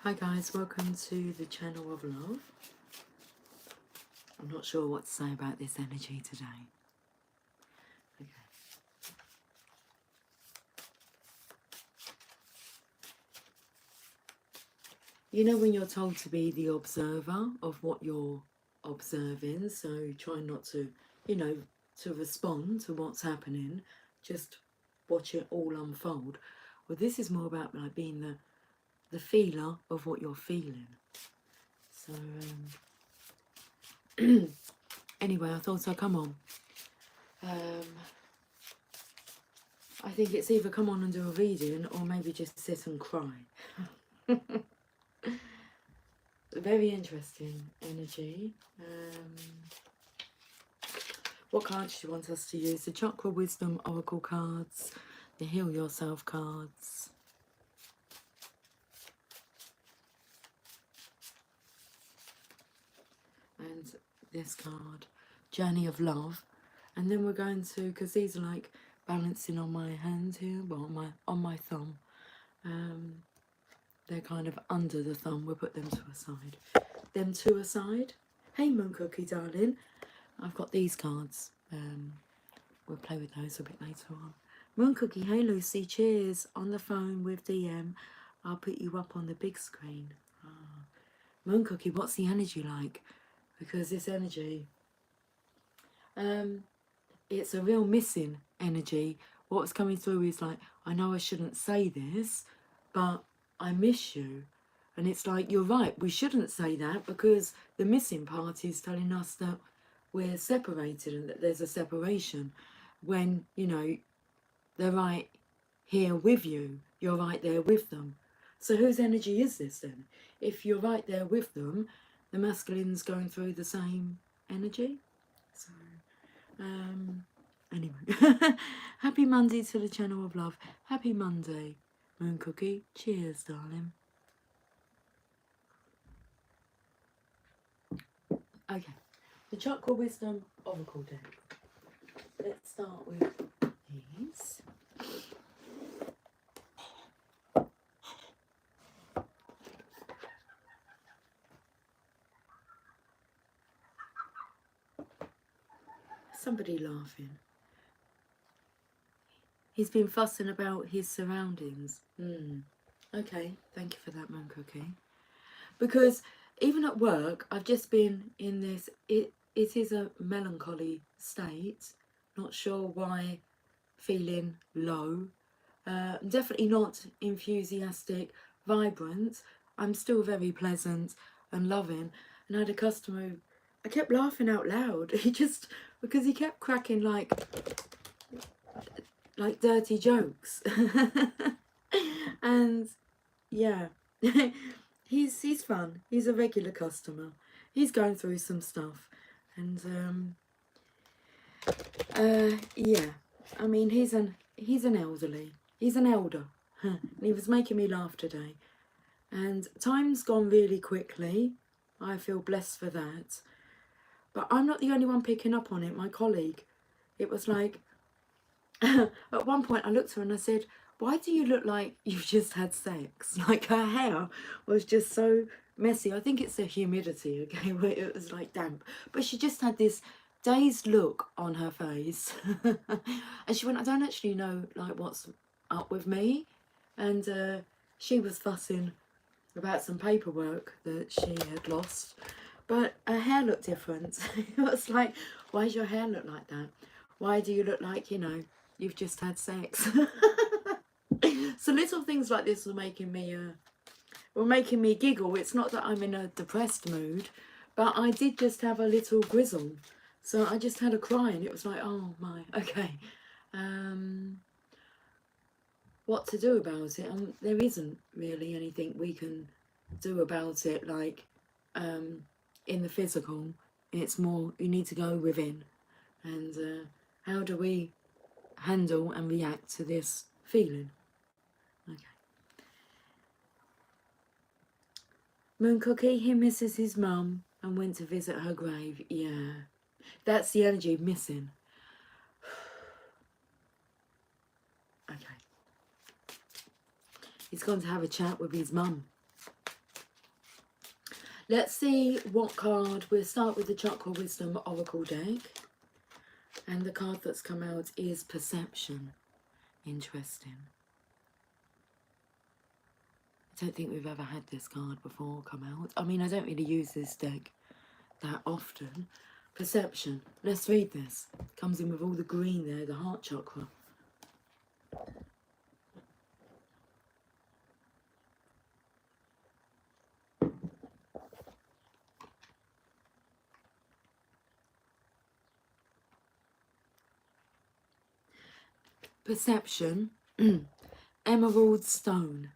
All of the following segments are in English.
Hi guys, welcome to the channel of love. I'm not sure what to say about this energy today. Okay. You know when you're told to be the observer of what you're observing, so try not to, to respond to what's happening, just watch it all unfold. Well, this is more about like being the feeler of what you're feeling. So anyway, I thought I'd come on. I think it's either come on and do a reading or maybe just sit and cry. Very interesting energy. What cards do you want us to use? The Chakra Wisdom Oracle cards, the Heal Yourself cards. And this card, Journey of Love. And then we're going to, because these are like balancing on my hand here, well, on my thumb. They're kind of under the thumb. We'll put them to a side. Them to a side. Hey, Moon Cookie, darling. I've got these cards. We'll play with those a bit later on. Moon Cookie, hey, Lucy. Cheers. On the phone with DM. I'll put you up on the big screen. Moon Cookie, what's the energy like? Because this energy, it's a real missing energy. What's coming through is like, I know I shouldn't say this, but I miss you. And it's like, you're right, we shouldn't say that because the missing part is telling us that we're separated and that there's a separation. When, you know, they're right here with you, you're right there with them. So whose energy is this then? If you're right there with them, the masculine's going through the same energy. So, anyway, happy Monday to the channel of love. Happy Monday, Moon Cookie. Cheers, darling. Okay, the Chakra Wisdom Oracle deck. Let's start with these. Somebody laughing. He's been fussing about his surroundings. Okay, thank you for that, Moon Cookie. Because even at work, I've just been in this, it is a melancholy state. Not sure why, feeling low. Definitely not enthusiastic, vibrant. I'm still very pleasant and loving. And I had a customer who, I kept laughing out loud. Because he kept cracking like dirty jokes. And yeah, he's fun. He's a regular customer. He's going through some stuff. And yeah, I mean, he's an elderly. He's an elder. And he was making me laugh today. And time's gone really quickly. I feel blessed for that. But I'm not the only one picking up on it. My colleague, it was like, at one point I looked at her and I said, why do you look like you've just had sex? Like her hair was just so messy. I think it's the humidity, okay, where it was like damp. But she just had this dazed look on her face. And she went, I don't actually know like what's up with me. And she was fussing about some paperwork that she had lost. But her hair looked different. It was like, why does your hair look like that? Why do you look like, you know, you've just had sex? So little things like this were making me giggle. It's not that I'm in a depressed mood, but I did just have a little grizzle. So I just had a cry and it was like, oh my, okay. What to do about it? There isn't really anything we can do about it, like in the physical. It's more, you need to go within. And how do we handle and react to this feeling? Okay. Moon Cookie, he misses his mum and went to visit her grave. Yeah, that's the energy missing. Okay. He's gone to have a chat with his mum. Let's see what card. We'll start with the Chakra Wisdom Oracle deck. And the card that's come out is Perception. Interesting. I don't think we've ever had this card before come out. I mean, I don't really use this deck that often. Perception. Let's read this. Comes in with all the green there, the heart chakra. Perception. Emerald stone.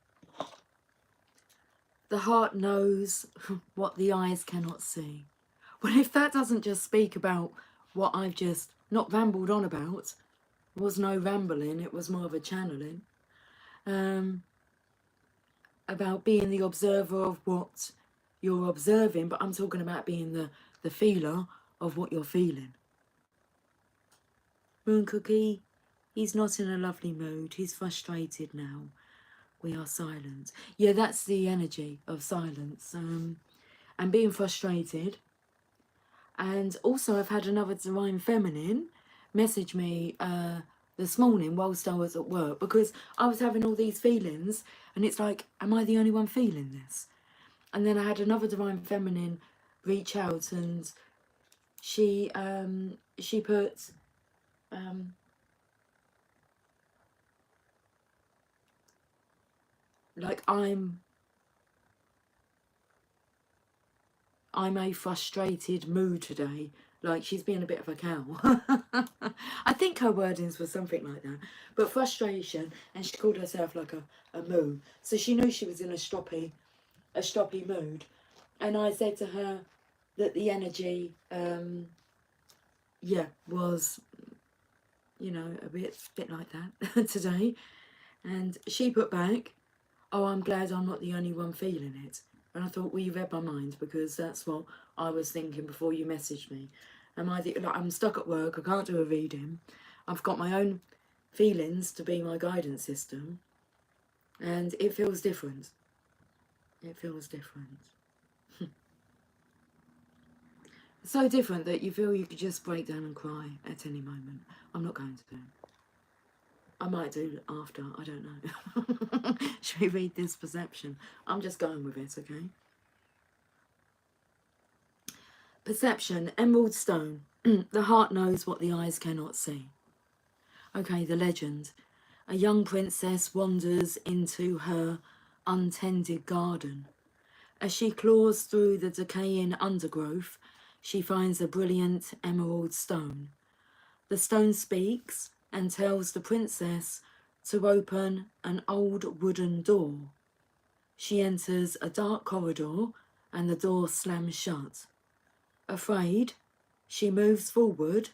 The heart knows what the eyes cannot see. Well, if that doesn't just speak about what I've just not rambled on about, it was no rambling, it was more of a channeling, about being the observer of what you're observing, but I'm talking about being the feeler of what you're feeling. Moon Cookie, he's not in a lovely mood, he's frustrated now. We are silent. Yeah, that's the energy of silence, and being frustrated. And also I've had another Divine Feminine message me this morning whilst I was at work, because I was having all these feelings and it's like, am I the only one feeling this? And then I had another Divine Feminine reach out, and she put like I'm a frustrated mood today. Like, she's being a bit of a cow. I think her wordings were something like that. But frustration, and she called herself like a moo. So she knew she was in a stroppy mood. And I said to her that the energy, yeah, was, you know, a bit like that today. And she put back, oh, I'm glad I'm not the only one feeling it. And I thought, well, you read my mind, because that's what I was thinking before you messaged me. Like, I'm stuck at work, I can't do a reading. I've got my own feelings to be my guidance system. And it feels different. It feels different. So different that you feel you could just break down and cry at any moment. I'm not going to. I might do after, I don't know. Should we read this Perception? I'm just going with it, okay? Perception, emerald stone. The heart knows what the eyes cannot see. Okay, the legend. A young princess wanders into her untended garden. As she claws through the decaying undergrowth, she finds a brilliant emerald stone. The stone speaks and tells the princess to open an old wooden door. She enters a dark corridor and the door slams shut. Afraid, she moves forward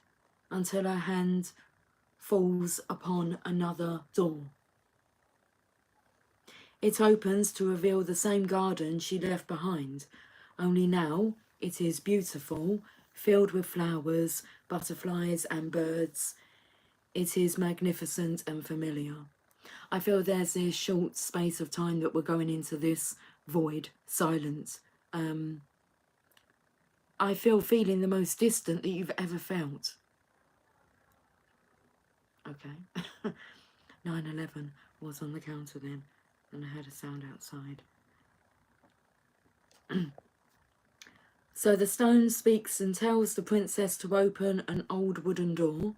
until her hand falls upon another door. It opens to reveal the same garden she left behind, only now it is beautiful, filled with flowers, butterflies and birds. It is magnificent and familiar. I feel there's this short space of time that we're going into this void, silence. I feel feeling the most distant that you've ever felt. Okay. 9/11 was on the counter then, and I heard a sound outside. So the stone speaks and tells the princess to open an old wooden door.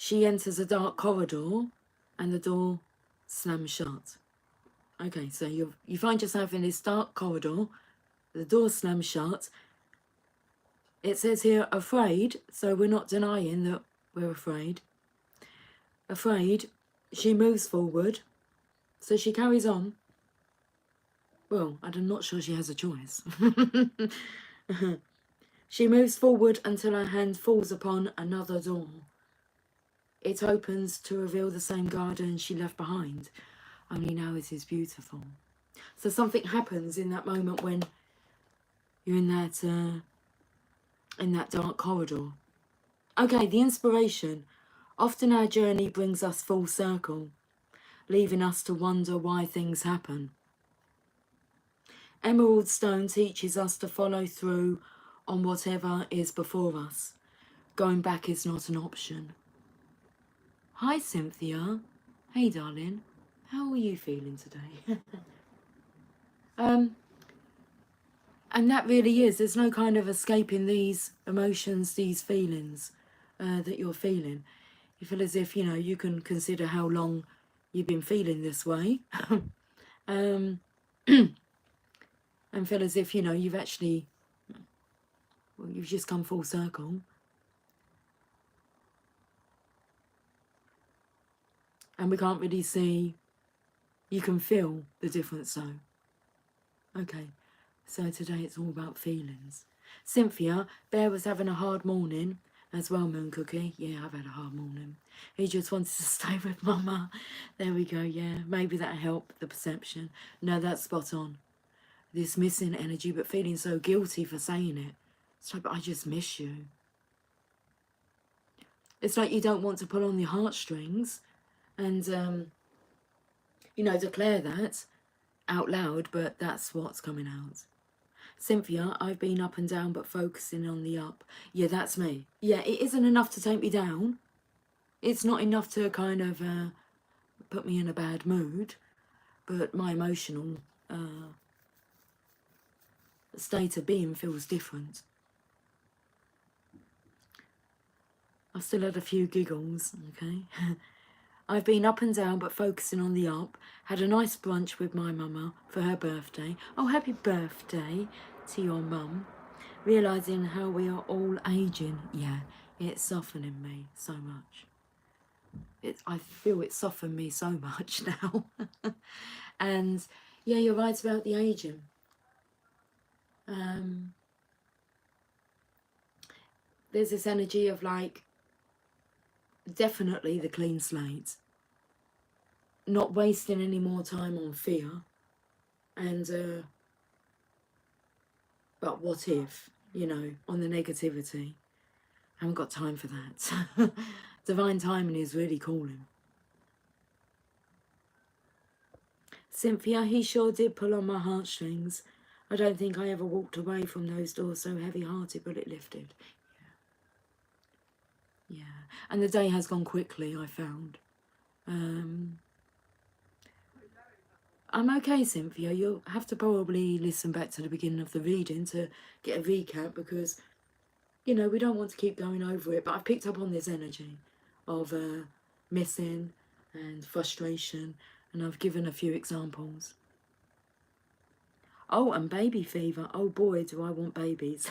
She enters a dark corridor and the door slams shut. Okay, so you find yourself in this dark corridor, the door slams shut. It says here, afraid, so we're not denying that we're afraid. Afraid, she moves forward, so she carries on. Well, I'm not sure she has a choice. She moves forward until her hand falls upon another door. It opens to reveal the same garden she left behind, only now it is beautiful. So something happens in that moment when you're in that dark corridor. Okay, the inspiration. Often our journey brings us full circle, leaving us to wonder why things happen. Emerald Stone teaches us to follow through on whatever is before us. Going back is not an option. Hi, Cynthia. Hey, darling. How are you feeling today? And that really is, there's no kind of escaping these emotions, these feelings that you're feeling. You feel as if, you know, you can consider how long you've been feeling this way. And feel as if, you know, you've actually, well, you've just come full circle. And we can't really see, you can feel the difference though. Okay, so today it's all about feelings. Cynthia, Bear was having a hard morning as well, Moon Cookie. Yeah, I've had a hard morning. He just wanted to stay with Mama. There we go, yeah. Maybe that'll help the perception. No, that's spot on. This missing energy, but feeling so guilty for saying it. It's like, but I just miss you. It's like you don't want to pull on your heartstrings and, you know, declare that out loud, but that's what's coming out. Cynthia, I've been up and down, but focusing on the up. Yeah, that's me. Yeah, it isn't enough to take me down. It's not enough to kind of put me in a bad mood, but my emotional state of being feels different. I've still had a few giggles, okay? I've been up and down, but focusing on the up. Had a nice brunch with my mama for her birthday. Oh, happy birthday to your mum. Realising how we are all aging. Yeah, it's softening me so much. I feel it softened me so much now. And yeah, you're right about the aging. There's this energy of like, definitely the clean slate. Not wasting any more time on fear. And, but what if, you know, on the negativity. I haven't got time for that. Divine timing is really calling. Cynthia, he sure did pull on my heartstrings. I don't think I ever walked away from those doors so heavy-hearted, but it lifted. Yeah. And the day has gone quickly, I found. I'm okay, Cynthia. You'll have to probably listen back to the beginning of the reading to get a recap because, you know, we don't want to keep going over it. But I've picked up on this energy of missing and frustration, and I've given a few examples. Oh, and baby fever. Oh boy, do I want babies.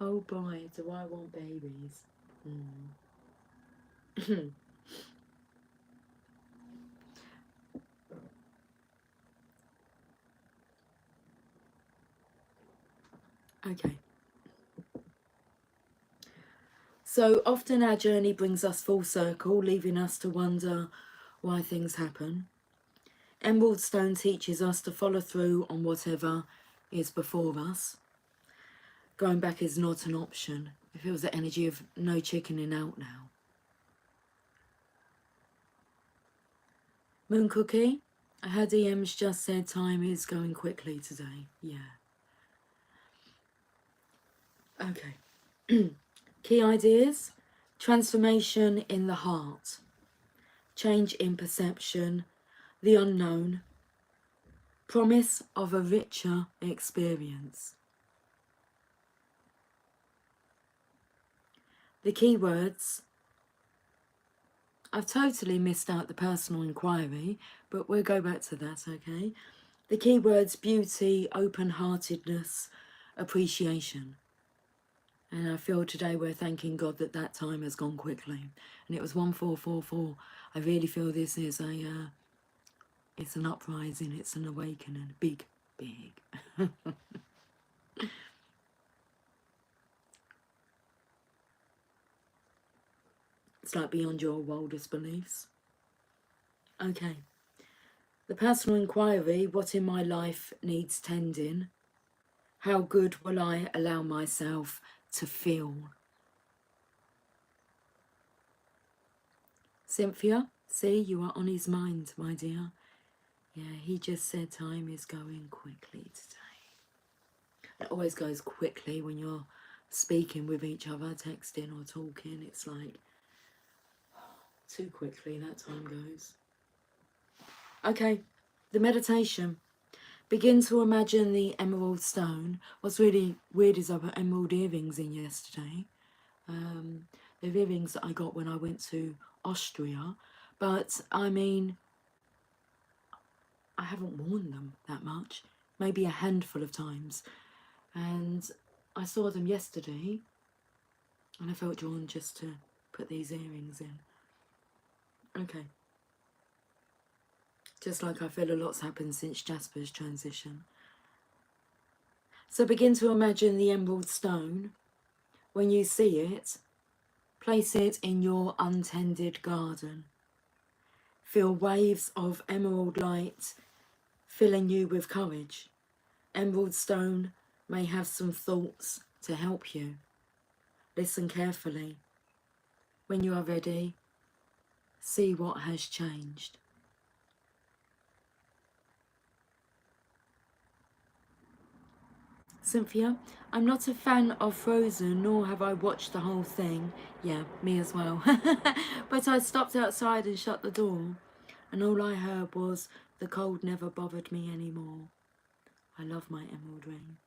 Oh boy, do I want babies. Okay. So often our journey brings us full circle, leaving us to wonder why things happen. Emerald Stone teaches us to follow through on whatever is before us. Going back is not an option. It feels the energy of no chickening out now. Moon Cookie, her DMs just said time is going quickly today. Yeah. Okay. Key ideas: transformation in the heart, change in perception, the unknown, promise of a richer experience. The key words: I've totally missed out the personal inquiry, but we'll go back to that, okay? The key words: beauty, open-heartedness, appreciation. And I feel today we're thanking God that that time has gone quickly. And it was 1444. I really feel this is it's an uprising, it's an awakening. Big, big. It's like beyond your wildest beliefs. Okay. The personal inquiry: what in my life needs tending? How good will I allow myself to feel? Cynthia, see, you are on his mind, my dear. Yeah, he just said time is going quickly today. It always goes quickly when you're speaking with each other, texting or talking. It's like too quickly that time goes. Okay, the meditation. Begin to imagine the emerald stone. What's really weird is I put emerald earrings in yesterday. They're earrings that I got when I went to Austria. But, I mean, I haven't worn them that much. Maybe a handful of times. And I saw them yesterday. And I felt drawn just to put these earrings in. Okay. Just like I feel a lot's happened since Jasper's transition. So begin to imagine the emerald stone. When you see it, place it in your untended garden. Feel waves of emerald light filling you with courage. Emerald stone may have some thoughts to help you. Listen carefully. When you are ready, see what has changed. Cynthia, I'm not a fan of Frozen, nor have I watched the whole thing. Yeah, me as well. But I stopped outside and shut the door, and all I heard was, the cold never bothered me anymore. I love my emerald ring.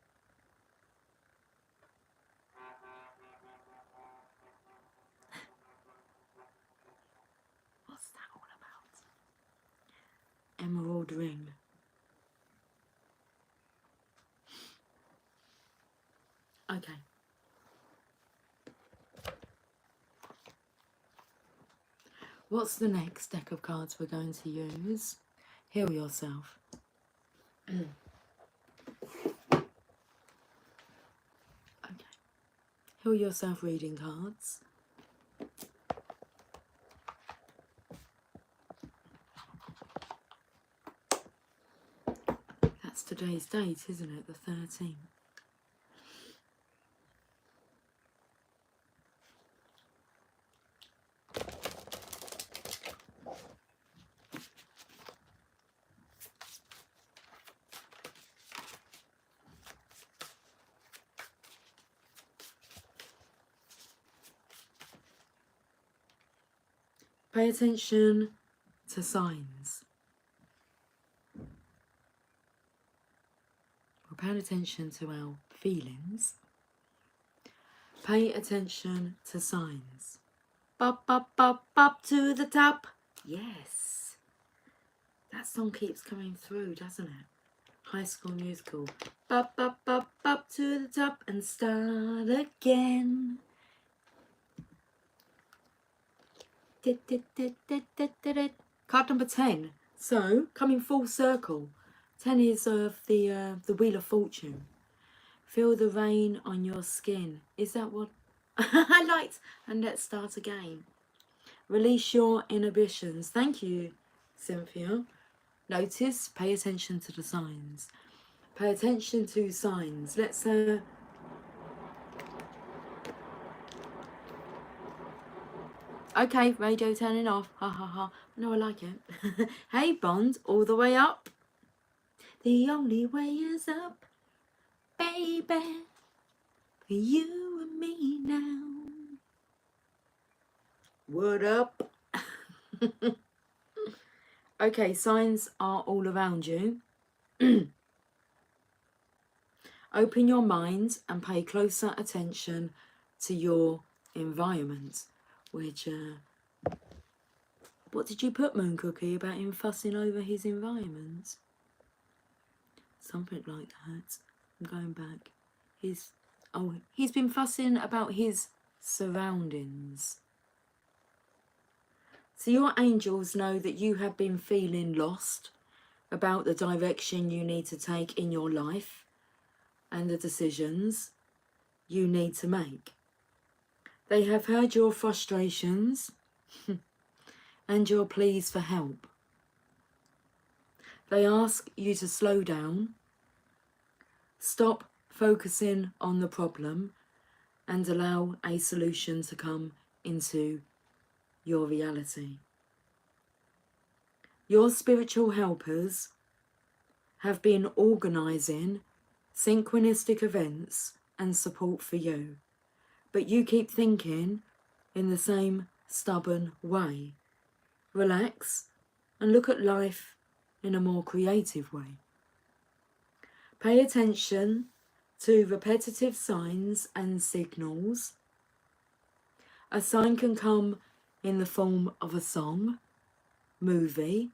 What's that all about? Emerald ring. Okay. What's the next deck of cards we're going to use? Heal yourself. Okay. Heal yourself reading cards. That's today's date, isn't it? The 13th. Pay attention to signs. We're paying attention to our feelings. Pay attention to signs. Bop, bop, bop, bop to the top. Yes. That song keeps coming through, doesn't it? High School Musical. Bop, bop, bop, bop to the top and start again. Card number 10. So, coming full circle. 10 is of the Wheel of Fortune. Feel the rain on your skin. Is that what I liked? And let's start again. Release your inhibitions. Thank you, Cynthia. Notice, pay attention to the signs. Pay attention to signs. Let's okay, radio turning off. Ha ha ha. No, I like it. Hey, Bond, all the way up. The only way is up, baby. For you and me now. What up? Okay, signs are all around you. Open your mind and pay closer attention to your environment. Which, what did you put, Moon Cookie, about him fussing over his environment? Something like that. I'm going back. He's been fussing about his surroundings. So your angels know that you have been feeling lost about the direction you need to take in your life and the decisions you need to make. They have heard your frustrations and your pleas for help. They ask you to slow down, stop focusing on the problem, and allow a solution to come into your reality. Your spiritual helpers have been organising synchronistic events and support for you, but you keep thinking in the same stubborn way. Relax and look at life in a more creative way. Pay attention to repetitive signs and signals. A sign can come in the form of a song, movie,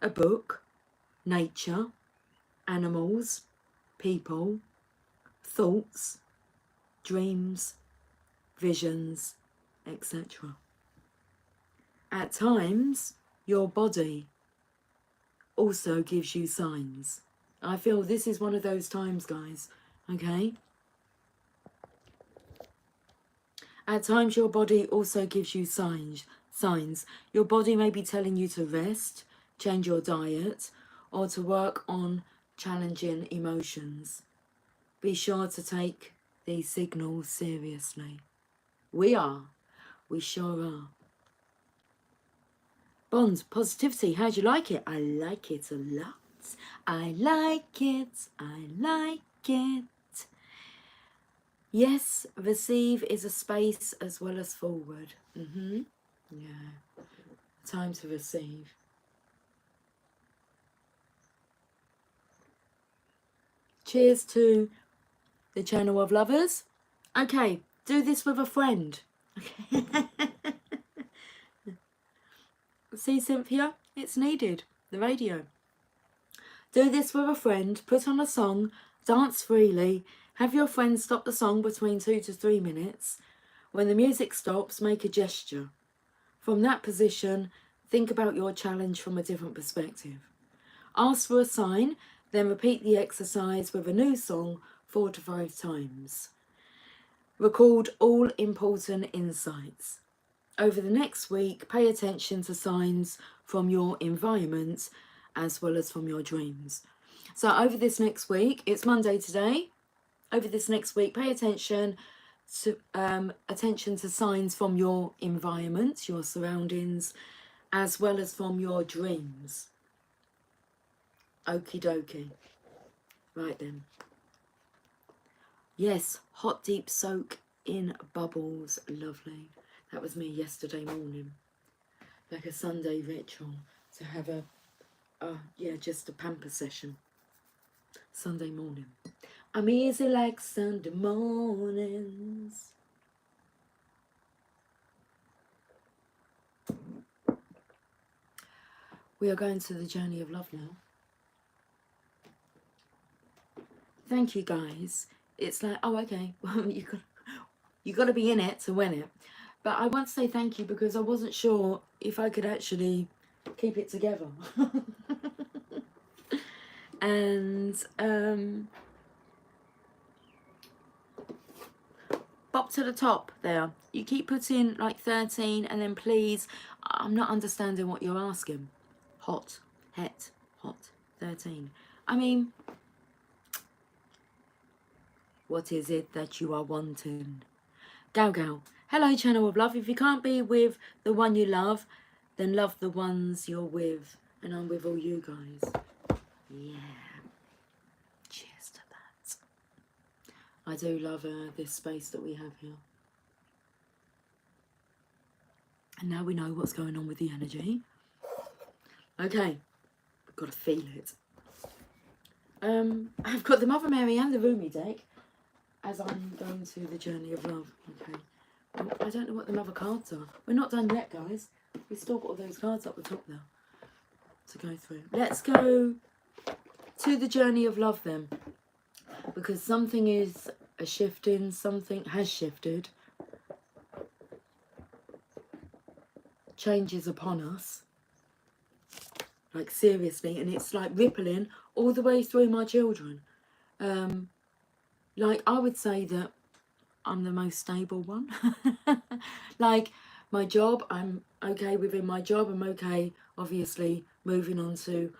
a book, nature, animals, people, thoughts, dreams, visions, etc. At times, your body also gives you signs. I feel this is one of those times, guys, okay? At times, your body also gives you signs. Your body may be telling you to rest, change your diet, or to work on challenging emotions. Be sure to take these signals seriously. We sure are. Bond, positivity, how do you like it? I like it a lot. I like it. Yes, receive is a space as well as forward. Yeah, time to receive. Cheers to the channel of lovers. Okay, do this with a friend. Okay. See, Cynthia, it's needed. The radio. Do this with a friend, put on a song, dance freely, have your friend stop the song between 2 to 3 minutes. When the music stops, make a gesture. From that position, think about your challenge from a different perspective. Ask for a sign, then repeat the exercise with a new song 4 to 5 times. Record all important insights. Over the next week, pay attention to signs from your environment as well as from your dreams. So over this next week, it's Monday today. Over this next week, pay attention to signs from your environment, your surroundings, as well as from your dreams. Okie dokie. Right then. Yes, hot deep soak in bubbles. Lovely. That was me yesterday morning. Like a Sunday ritual to have just a pamper session. Sunday morning. I'm easy like Sunday mornings. We are going to the journey of love now. Thank you, guys. It's like, oh, okay, well, you got to be in it to win it. But I want to say thank you because I wasn't sure if I could actually keep it together. And bop to the top there. You keep putting like 13 and then please, I'm not understanding what you're asking. Hot, 13. I mean, what is it that you are wanting? Gal, hello channel of love. If you can't be with the one you love, then love the ones you're with. And I'm with all you guys. Yeah. Cheers to that. I do love this space that we have here. And now we know what's going on with the energy. Okay. We've got to feel it. I've got the Mother Mary and the Rumi deck as I'm going to the journey of love. Okay. I don't know what the mother cards are. We're not done yet, guys. We've still got all those cards up the top there to go through. Let's go to the journey of love then. Because something is a shifting, something has shifted. Change is upon us. Like seriously, and it's like rippling all the way through my children. Like I would say that I'm the most stable one. Like my job, I'm okay within my job. I'm okay, obviously, moving on to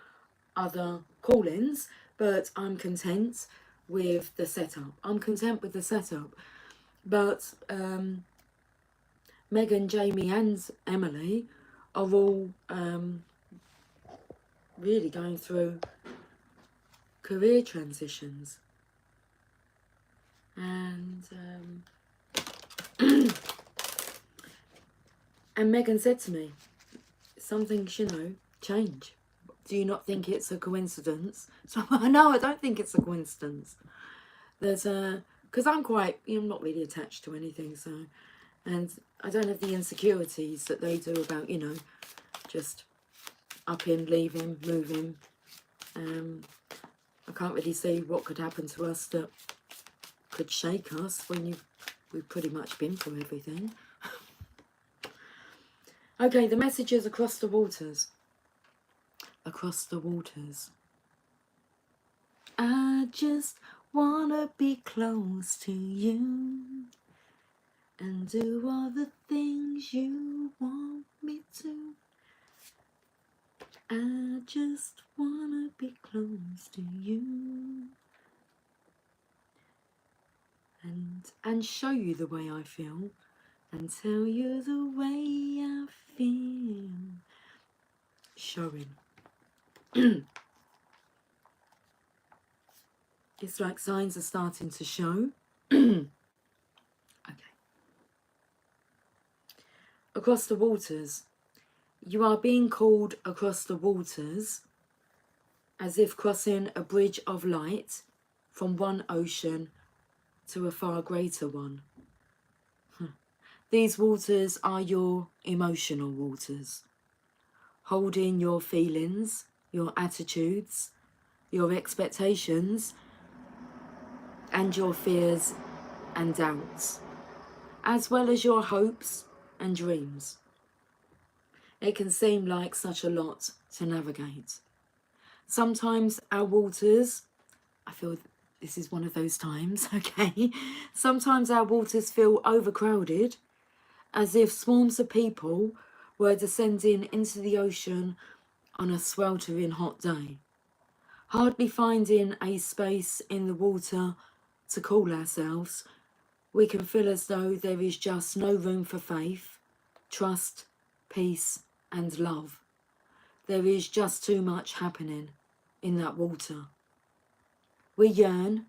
other callings, but I'm content with the setup. I'm content with the setup. But Megan, Jamie and Emily are all really going through career transitions. And and Megan said to me, something, you know, change. Do you not think it's a coincidence? So no, I don't think it's a coincidence. There's a, because I'm quite, you know, I'm not really attached to anything, so, and I don't have the insecurities that they do about, you know, just up him, leave him, move him. I can't really see what could happen to us that could shake us when we've pretty much been through everything. Okay, the message is across the waters. Across the waters. I just wanna be close to you and do all the things you want me to. I just wanna be close to you and show you the way I feel and tell you the way I feel. Showing. It's like signs are starting to show. Okay. Across the waters. You are being called across the waters as if crossing a bridge of light from one ocean to a far greater one. These waters are your emotional waters, holding your feelings, your attitudes, your expectations, and your fears and doubts, as well as your hopes and dreams. It can seem like such a lot to navigate. Sometimes our waters, I feel this is one of those times, okay? Sometimes our waters feel overcrowded, as if swarms of people were descending into the ocean on a sweltering hot day, hardly finding a space in the water to cool ourselves. We can feel as though there is just no room for faith, trust, peace, and love. There is just too much happening in that water. We yearn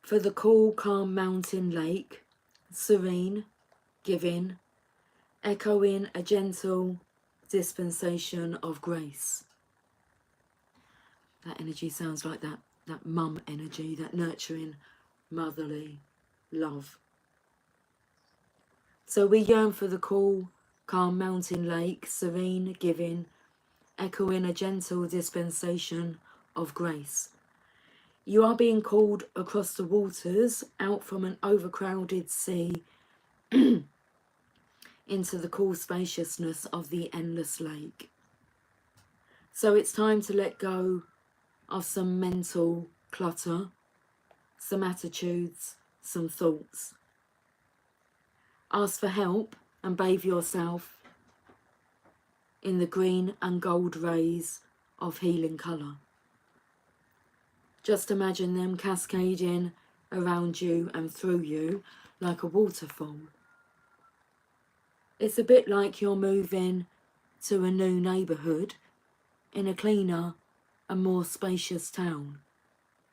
for the cool, calm mountain lake, serene, giving, echoing a gentle dispensation of grace. That energy sounds like that mum energy, that nurturing, motherly love. So we yearn for the cool, calm mountain lake, serene, giving, echoing a gentle dispensation of grace. You are being called across the waters, out from an overcrowded sea, into the cool spaciousness of the endless lake. So it's time to let go of some mental clutter, some attitudes, some thoughts. Ask for help and bathe yourself in the green and gold rays of healing colour. Just imagine them cascading around you and through you like a waterfall. It's a bit like you're moving to a new neighbourhood in a cleaner and more spacious town.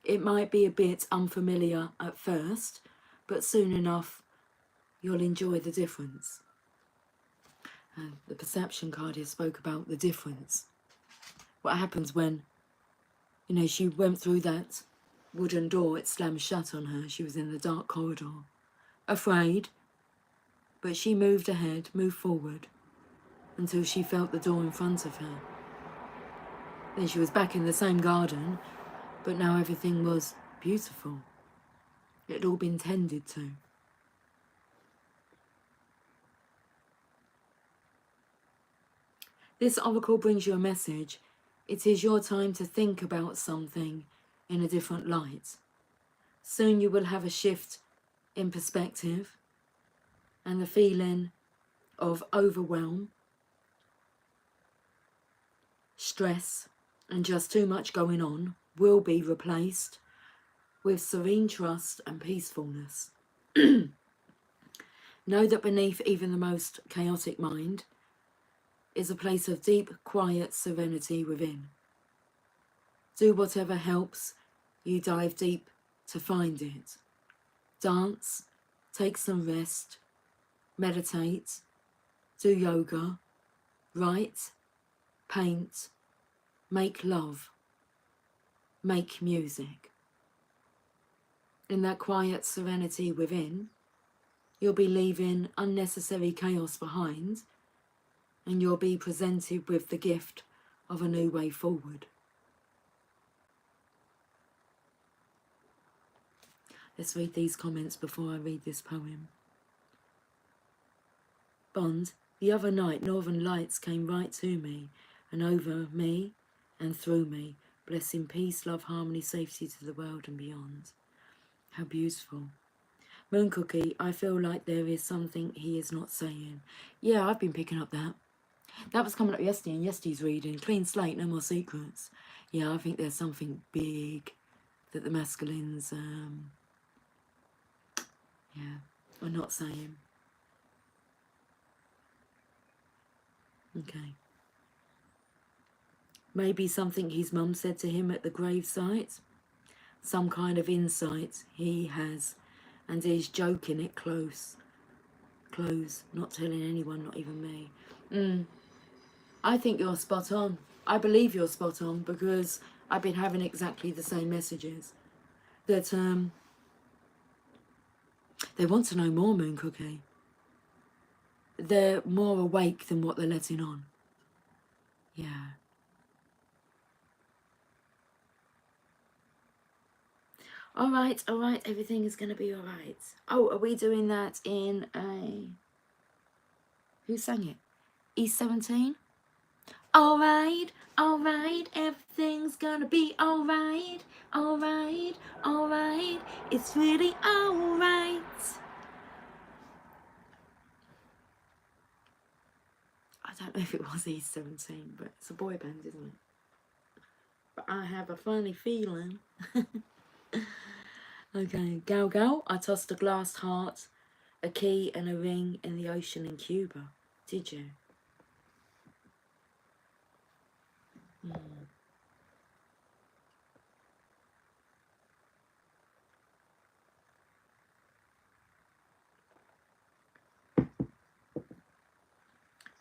It might be a bit unfamiliar at first, but soon enough you'll enjoy the difference. And the perception card here spoke about the difference. What happens when, you know, she went through that wooden door, it slammed shut on her, she was in the dark corridor, afraid, but she moved ahead, moved forward, until she felt the door in front of her. Then she was back in the same garden, but now everything was beautiful. It had all been tended to. This oracle brings you a message. It is your time to think about something in a different light. Soon you will have a shift in perspective, and the feeling of overwhelm, stress, and just too much going on will be replaced with serene trust and peacefulness. Know that beneath even the most chaotic mind is a place of deep, quiet serenity within. Do whatever helps you dive deep to find it. Dance, take some rest, meditate, do yoga, write, paint, make love, make music. In that quiet serenity within, you'll be leaving unnecessary chaos behind, and you'll be presented with the gift of a new way forward. Let's read these comments before I read this poem. Bond, the other night northern lights came right to me and over me and through me, blessing peace, love, harmony, safety to the world and beyond. How beautiful. Moon Cookie, I feel like there is something he is not saying. Yeah, I've been picking up that. That was coming up yesterday in yesterday's reading. Clean slate, no more secrets. Yeah, I think there's something big that the masculines, are not saying. Okay. Maybe something his mum said to him at the gravesite. Some kind of insight he has, and he's joking it close, not telling anyone, not even me. I think you're spot on. I believe you're spot on, because I've been having exactly the same messages. That they want to know more, Moon Cookie. They're more awake than what they're letting on. Yeah. All right, everything is going to be all right. Oh, are we doing that in a... Who sang it? E17? All right, everything's going to be all right. All right, it's really all right. I don't know if it was E17, but it's a boy band, isn't it? But I have a funny feeling. Okay, Gal, I tossed a glass heart, a key and a ring in the ocean in Cuba. Did you?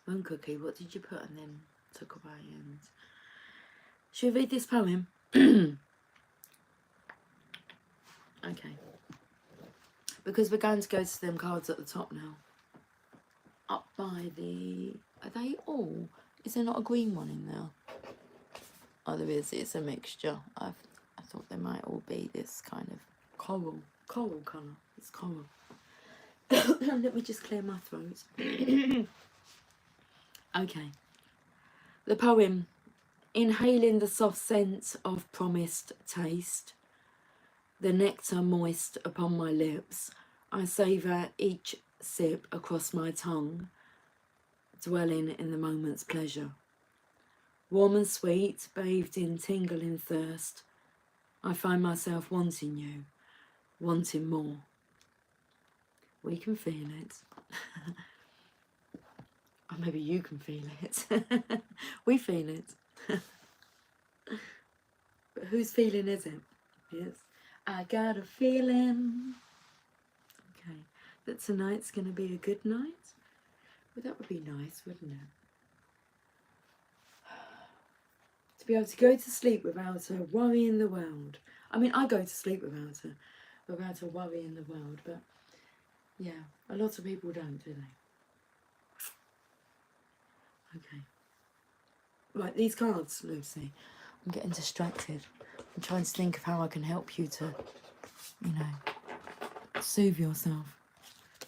Moon Cookie, what did you put and then took away? And should we read this poem? Okay. Because we're going to go to them cards at the top now. Up by the... Are they all? Is there not a green one in there? Oh, there is. It's a mixture. I thought they might all be this kind of coral colour. It's coral. Let me just clear my throat. Okay. The poem. Inhaling the soft scent of promised taste, the nectar moist upon my lips, I savour each sip across my tongue, dwelling in the moment's pleasure. Warm and sweet, bathed in tingling thirst, I find myself wanting you, wanting more. We can feel it. Or maybe you can feel it. We feel it. But whose feeling is it? Yes. I got a feeling. Okay. That tonight's going to be a good night. Well, that would be nice, wouldn't it? To be able to go to sleep without a worry in the world. I mean, I go to sleep without a worry in the world, but yeah, a lot of people don't, do they? Okay. Right, these cards, Lucy. I'm getting distracted. I'm trying to think of how I can help you to, you know, soothe yourself.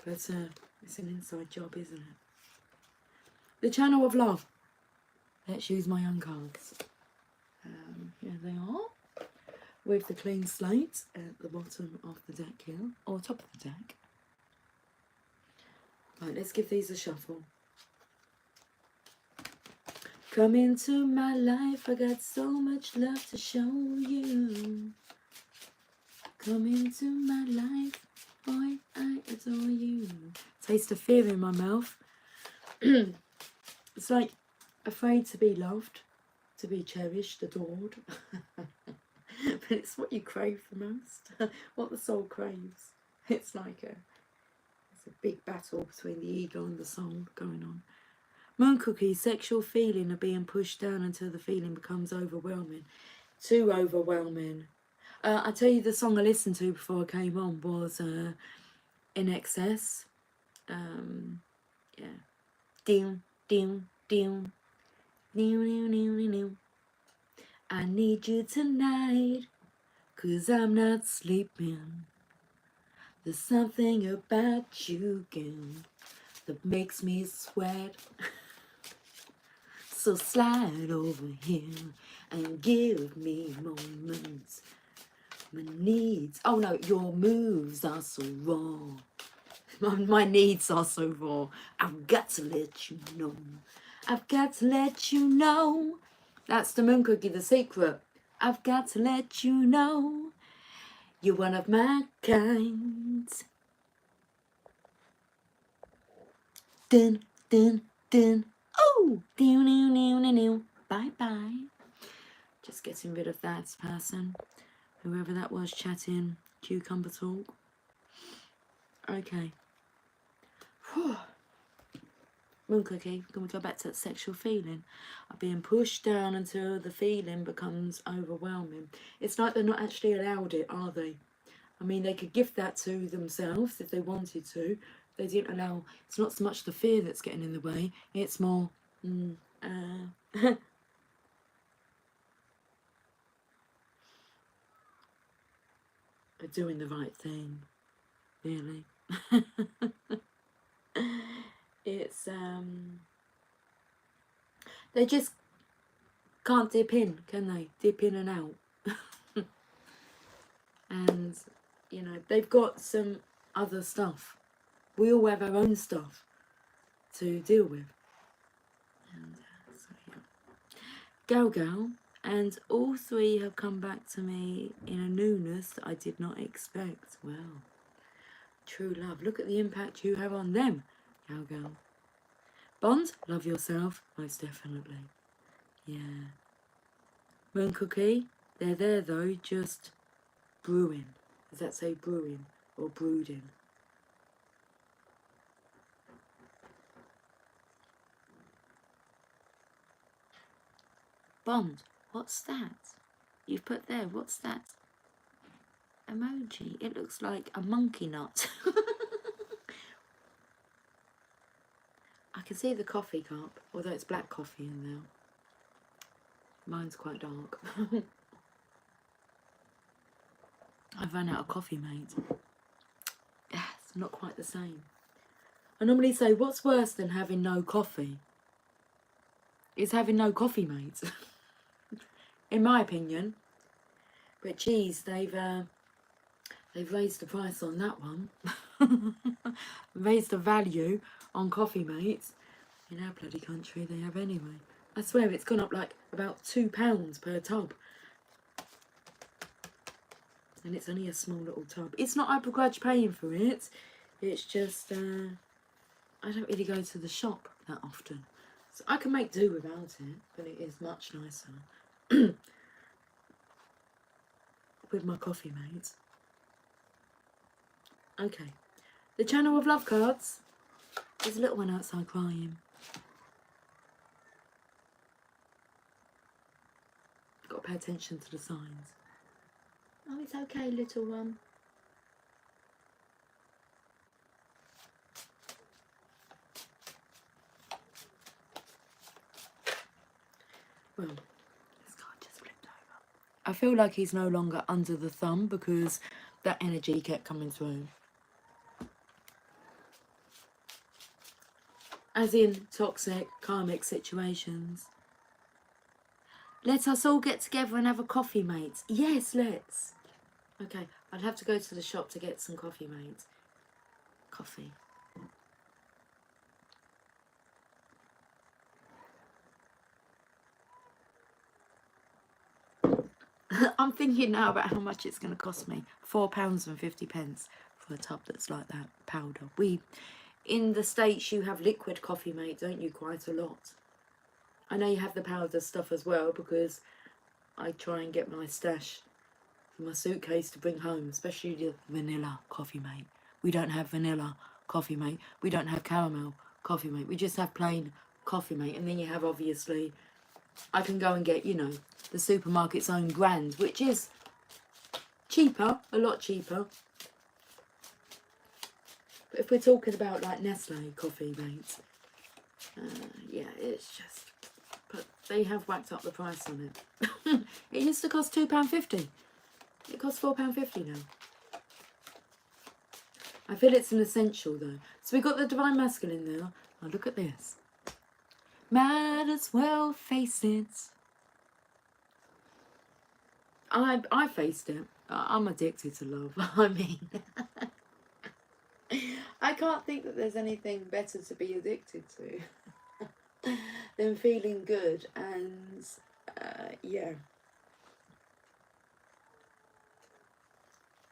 But it's an inside job, isn't it? The Channel of Love. Let's use my own cards. Here they are. With the clean slate at the bottom of the deck here, or top of the deck. Right, let's give these a shuffle. Come into my life, I got so much love to show you. Come into my life, boy, I adore you. Taste of fear in my mouth. It's like afraid to be loved, to be cherished, adored. It's what you crave the most. What the soul craves. It's like it's a big battle between the ego and the soul going on. Moon Cookie, sexual feeling of being pushed down until the feeling becomes overwhelming. Too overwhelming. I tell you, the song I listened to before I came on was In Excess. Yeah. Dim, dim, dim. New, new, new, new, new. I need you tonight, 'cause I'm not sleeping. There's something about you, girl, that makes me sweat. So slide over here and give me moments. My needs, oh no, your moves are so raw. My needs are so raw. I've got to let you know. I've got to let you know. That's the Moon Cookie, The Secret. I've got to let you know. You're one of my kind. Dun, dun, dun. Oh, doo, doo, doo, doo, doo. Bye bye. Just getting rid of that person. Whoever that was chatting cucumber talk. Okay. Whew. Moon Cookie, can we go back to that sexual feeling? Of being pushed down until the feeling becomes overwhelming. It's like they're not actually allowed it, are they? I mean, they could give that to themselves if they wanted to. They didn't allow. It's not so much the fear that's getting in the way. It's more doing the right thing, really. It's they just can't dip in, can they? Dip in and out. And you know, they've got some other stuff. We all have our own stuff to deal with. And so yeah. Gal Gal, and all three have come back to me in a newness that I did not expect. Well, true love. Look at the impact you have on them, Gal Gal. Bond, love yourself, most definitely. Yeah. Moon Cookie, they're there though, just brewing. Does that say brewing or brooding? Bond, what's that? You've put there, what's that emoji? It looks like a monkey nut. I can see the coffee cup, although it's black coffee in there. Mine's quite dark. I've run out of coffee, mate. It's not quite the same. I normally say, what's worse than having no coffee? It's having no coffee, mate. In my opinion. But geez, they've raised the price on that one. Raised the value on coffee, mates. In our bloody country, they have anyway. I swear it's gone up like about £2 per tub. And it's only a small little tub. It's not I begrudge paying for it. It's just, I don't really go to the shop that often. So I can make do without it, but it is much nicer. With my coffee, mates. Okay. The Channel of Love cards. There's a little one outside crying. Got to pay attention to the signs. Oh, it's okay, little one. Well, this card just flipped over. I feel like he's no longer under the thumb because that energy kept coming through. As in toxic, karmic situations. Let us all get together and have a coffee, mates. Yes, let's. Okay, I'd have to go to the shop to get some coffee, mates. Coffee. I'm thinking now about how much it's going to cost me. £4.50 for a tub that's like that, powder. In the States, you have liquid coffee, mate, don't you? Quite a lot. I know you have the powder stuff as well because I try and get my stash in my suitcase to bring home, especially the vanilla Coffee Mate. We don't have vanilla Coffee Mate. We don't have caramel Coffee Mate. We just have plain Coffee Mate. And then you have, obviously, I can go and get, you know, the supermarket's own brand, which is cheaper, a lot cheaper. But if we're talking about like Nestle Coffee Mates, yeah, it's just, but they have whacked up the price on it. It used to cost £2.50. It costs £4.50 now. I feel it's an essential though. So we got the Divine Masculine there. Oh, look at this. Might as well face it. I faced it. I'm addicted to love. I mean, I can't think that there's anything better to be addicted to than feeling good. And yeah.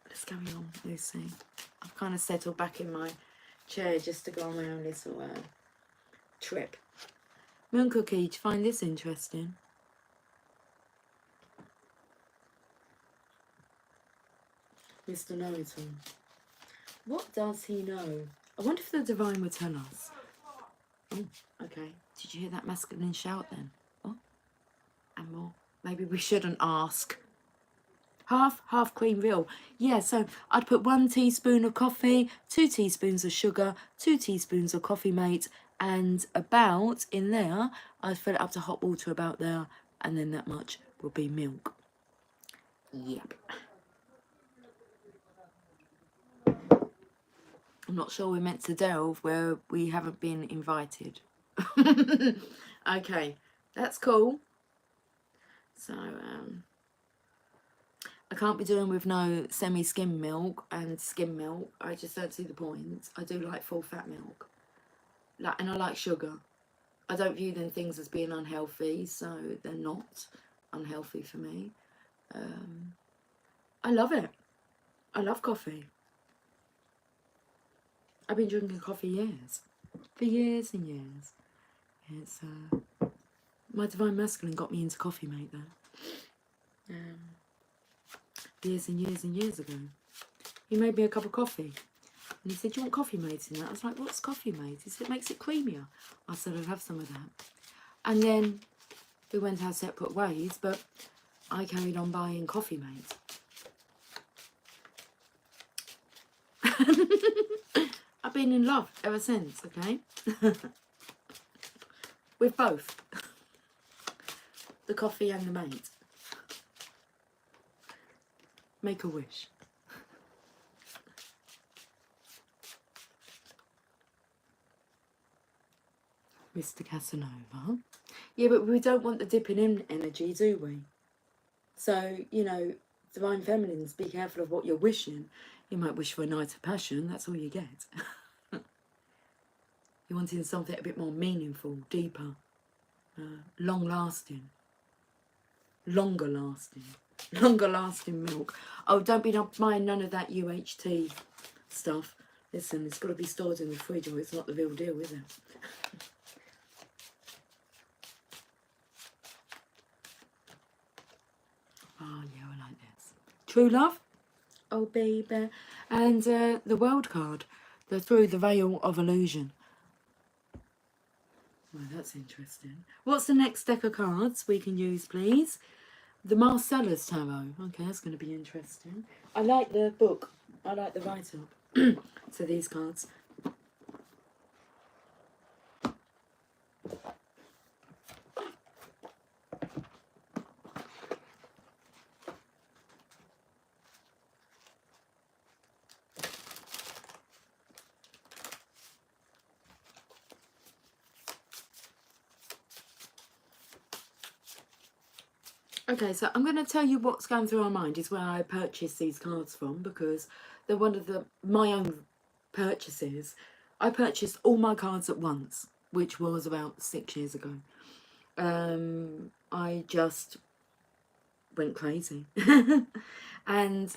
Let's carry on, Lucy. I've kind of settled back in my chair just to go on my own little trip. Moon Cookie, do you find this interesting? Mr. Know-it-all. What does he know? I wonder if the Divine would tell us. Oh, okay. Did you hear that masculine shout then? Oh, and more. Maybe we shouldn't ask. Half cream real. Yeah, so I'd put 1 teaspoon of coffee, 2 teaspoons of sugar, 2 teaspoons of Coffee Mate, and about in there, I'd fill it up to hot water about there, and then that much will be milk. Yep. I'm not sure we're meant to delve where we haven't been invited. Okay, that's cool. So, I can't be doing with no semi-skim milk and skim milk. I just don't see the point. I do like full fat milk. And I like sugar. I don't view them things as being unhealthy, so they're not unhealthy for me. I love it. I love coffee. I've been drinking coffee for years and years. It's my Divine Masculine got me into Coffee Mate though. Years and years and years ago. He made me a cup of coffee. And he said, do you want Coffee Mate in that? I was like, what's Coffee Mate? He said, it makes it creamier. I said, I'd have some of that. And then we went our separate ways, but I carried on buying Coffee Mate. I've been in love ever since, okay? With both. The coffee and the mate. Make a wish. Mr. Casanova. Yeah, but we don't want the dipping in energy, do we? So, you know, Divine Feminines, be careful of what you're wishing. You might wish for a night of passion, that's all you get. You're wanting something a bit more meaningful, deeper, long-lasting, longer-lasting milk. Oh, don't be buying none of that UHT stuff. Listen, it's got to be stored in the fridge or it's not the real deal, is it? Oh, yeah, I like this. True Love. Oh, baby. And the World card. The Through the Veil of Illusion. Well, that's interesting. What's the next deck of cards we can use, please? The Marcellus Tarot. Okay, that's going to be interesting. I like the book. I like the write-up to these cards. Okay, so I'm going to tell you what's going through our mind is where I purchased these cards from, because they're one of my own purchases. I purchased all my cards at once, which was about 6 years ago. I just went crazy. And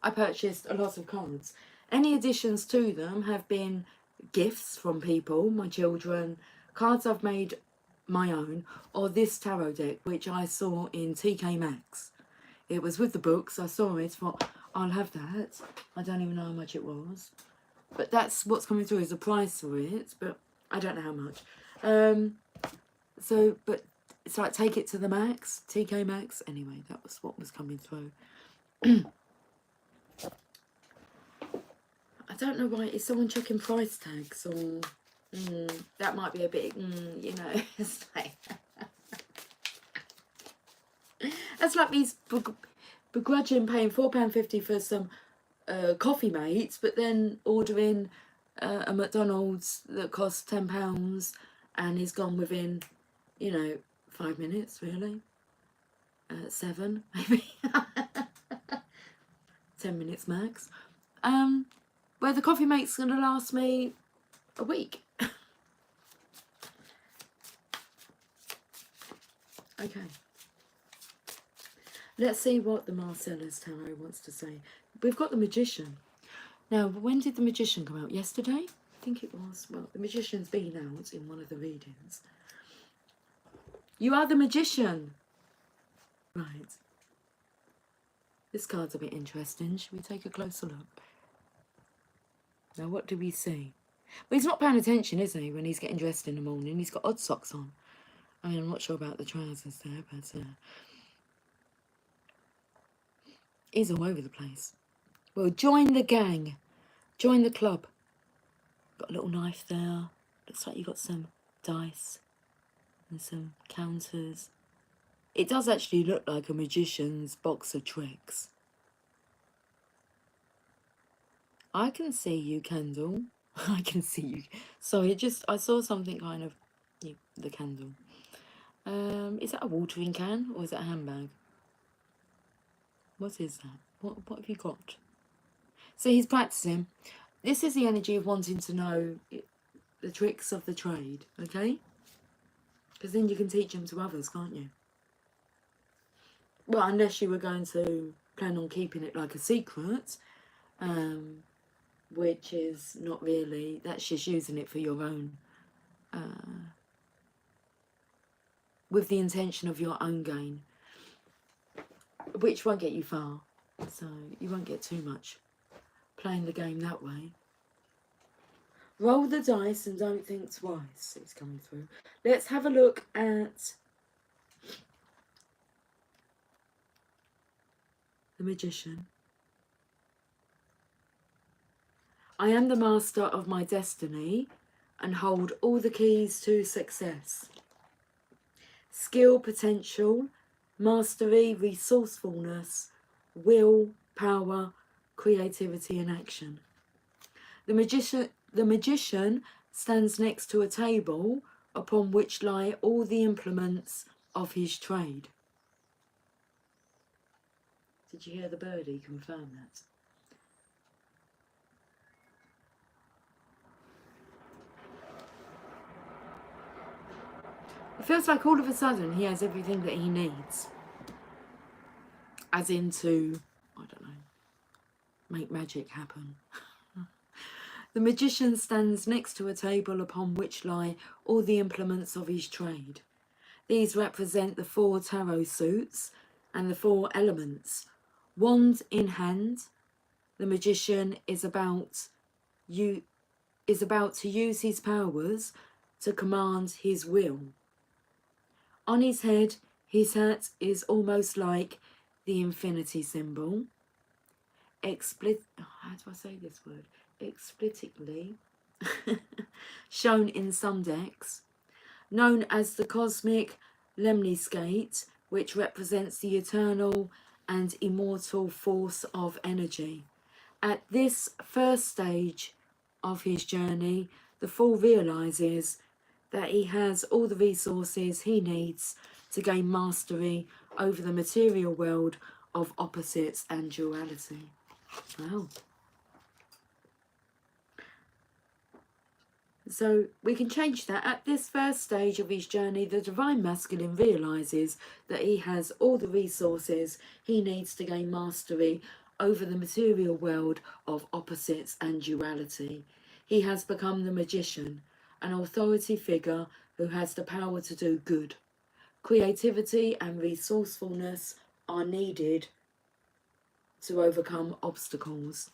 I purchased a lot of cards. Any additions to them have been gifts from people, my children, cards I've made my own, or this tarot deck which I saw in TK Maxx. It was with the books. I saw it. Thought, I'll have that. I don't even know how much it was. But that's what's coming through is the price for it. But I don't know how much. But it's like take it to the max. TK Maxx. Anyway, that was what was coming through. I don't know why. Is someone checking price tags? Or that might be a bit, you know. It's like... That's like me begrudging paying £4.50 for some coffee mates, but then ordering a McDonald's that costs £10 and is gone within, you know, 5 minutes, really. 7, maybe. 10 minutes max. Where the coffee mate's going to last me a week. Okay. Let's see what the Marcellus Tarot wants to say. We've got the Magician. Now, when did the Magician come out? Yesterday? I think it was. Well, the Magician's been out in one of the readings. You are the Magician. Right. This card's a bit interesting. Should we take a closer look? Now, what do we see? Well, he's not paying attention, is he, when he's getting dressed in the morning? He's got odd socks on. I mean, I'm not sure about the trousers there, but he's all over the place. Well, join the gang. Join the club. Got a little knife there. Looks like you've got some dice and some counters. It does actually look like a magician's box of tricks. I can see you, Candle. I can see you. Sorry, I saw something kind of... the candle. Is that a watering can or is that a handbag? What is that? What have you got? So he's practicing. This is the energy of wanting to know the tricks of the trade, okay? Because then you can teach them to others, can't you? Well, unless you were going to plan on keeping it like a secret, which is not really, that's just using it for your own, with the intention of your own gain, which won't get you far, so you won't get too much playing the game that way. Roll the dice and don't think twice. It's coming through. Let's have a look at the Magician. I am the master of my destiny and hold all the keys to success. Skill, potential, mastery, resourcefulness, will, power, creativity and action. The magician stands next to a table upon which lie all the implements of his trade. Did you hear the birdie confirm that? It feels like all of a sudden he has everything that he needs. As in to, I don't know, make magic happen. The magician stands next to a table upon which lie all the implements of his trade. These represent the 4 tarot suits and the 4 elements. Wand in hand, the magician is about to use his powers to command his will. On his head, his hat is almost like the infinity symbol. How do I say this word? Explicitly shown in some decks, known as the cosmic lemniscate, which represents the eternal and immortal force of energy. At this first stage of his journey, the fool realizes that he has all the resources he needs to gain mastery over the material world of opposites and duality. Wow. So we can change that. At this first stage of his journey, the Divine Masculine realises that he has all the resources he needs to gain mastery over the material world of opposites and duality. He has become the magician, an authority figure who has the power to do good. Creativity and resourcefulness are needed to overcome obstacles.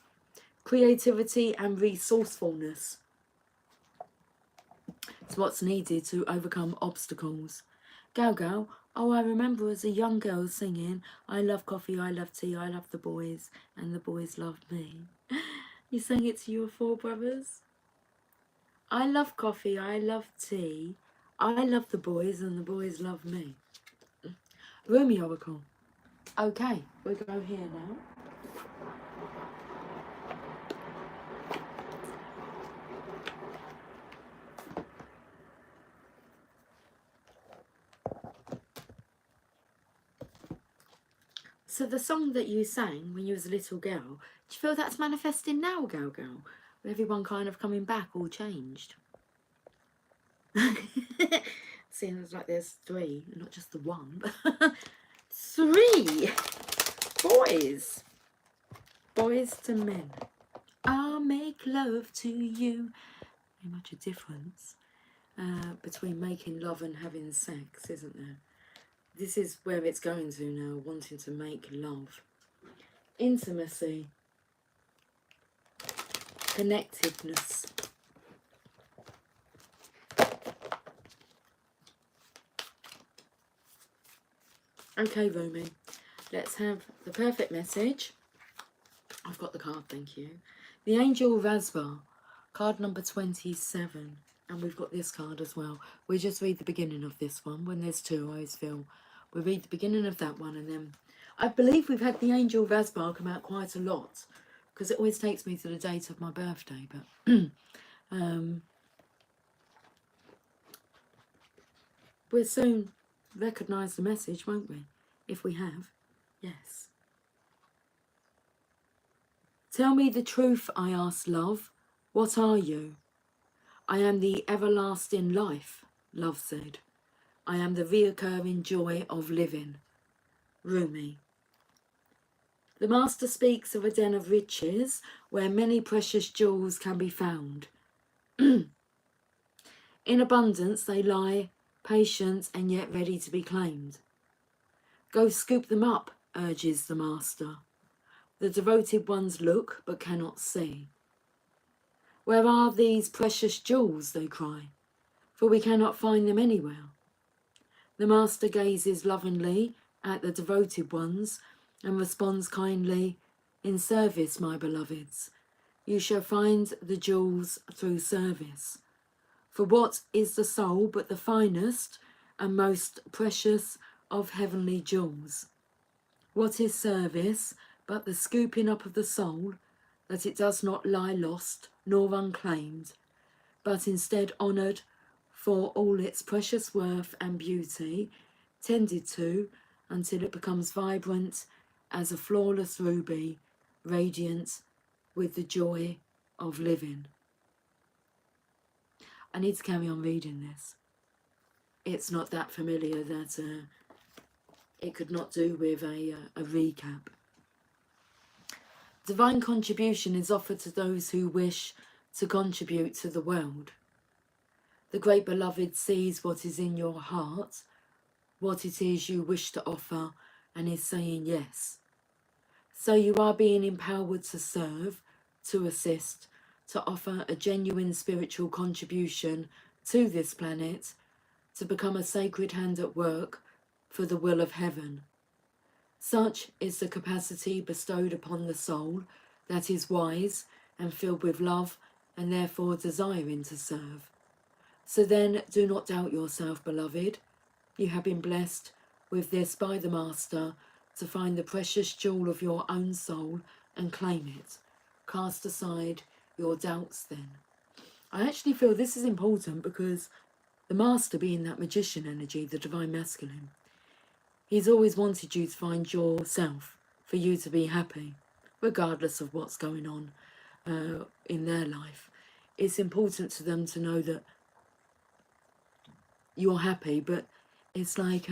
Creativity and resourcefulness is what's needed to overcome obstacles. Gal Gal, oh, I remember as a young girl singing, I love coffee, I love tea, I love the boys, and the boys love me. You sang it to your 4 brothers? I love coffee, I love tea, I love the boys, and the boys love me. Rumi Oracle. Okay, we'll go here now. So the song that you sang when you was a little girl, do you feel that's manifesting now, Gal Gal? With everyone kind of coming back, all changed? Seems like there's 3, not just the 1, but 3 boys. Boys to men. I'll make love to you. Very much a difference between making love and having sex, isn't there? This is where it's going to now, wanting to make love. Intimacy. Connectiveness. Okay, Rumi, let's have the perfect message. I've got the card, thank you. The Angel Razbar, card number 27. And we've got this card as well. We'll just read the beginning of this one. When there's 2, I always feel we'll read the beginning of that one, and then I believe we've had the Angel Razbar come out quite a lot, because it always takes me to the date of my birthday, but we'll soon recognise the message, won't we? If we have, yes. Tell me the truth, I ask, love. What are you? I am the everlasting life, love said. I am the reoccurring joy of living. Rumi. The Master speaks of a den of riches where many precious jewels can be found. In abundance they lie, patient and yet ready to be claimed. Go scoop them up, urges the Master. The devoted ones look but cannot see. Where are these precious jewels, they cry, for we cannot find them anywhere. The Master gazes lovingly at the devoted ones and responds kindly, in service, my beloveds, you shall find the jewels through service. For what is the soul but the finest and most precious of heavenly jewels? What is service but the scooping up of the soul, that it does not lie lost nor unclaimed, but instead honoured for all its precious worth and beauty, tended to until it becomes vibrant as a flawless ruby, radiant with the joy of living. I need to carry on reading this. It's not that familiar that it could not do with a recap. Divine contribution is offered to those who wish to contribute to the world. The great beloved sees what is in your heart, what it is you wish to offer, and is saying yes. So you are being empowered to serve, to assist, to offer a genuine spiritual contribution to this planet, to become a sacred hand at work for the will of heaven. Such is the capacity bestowed upon the soul that is wise and filled with love and therefore desiring to serve. So then do not doubt yourself, beloved. You have been blessed with this by the Master to find the precious jewel of your own soul and claim it. Cast aside your doubts then. I actually feel this is important because the Master, being that magician energy, the divine masculine, he's always wanted you to find yourself, for you to be happy, regardless of what's going on in their life. It's important to them to know that you're happy, but it's like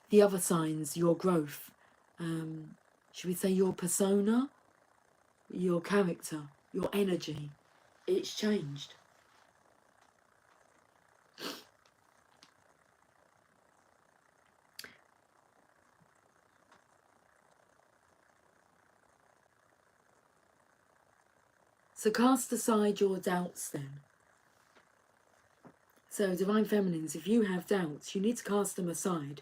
the other signs, your growth, should we say your persona, your character, your energy, it's changed. So cast aside your doubts then. So Divine Feminines, if you have doubts, you need to cast them aside.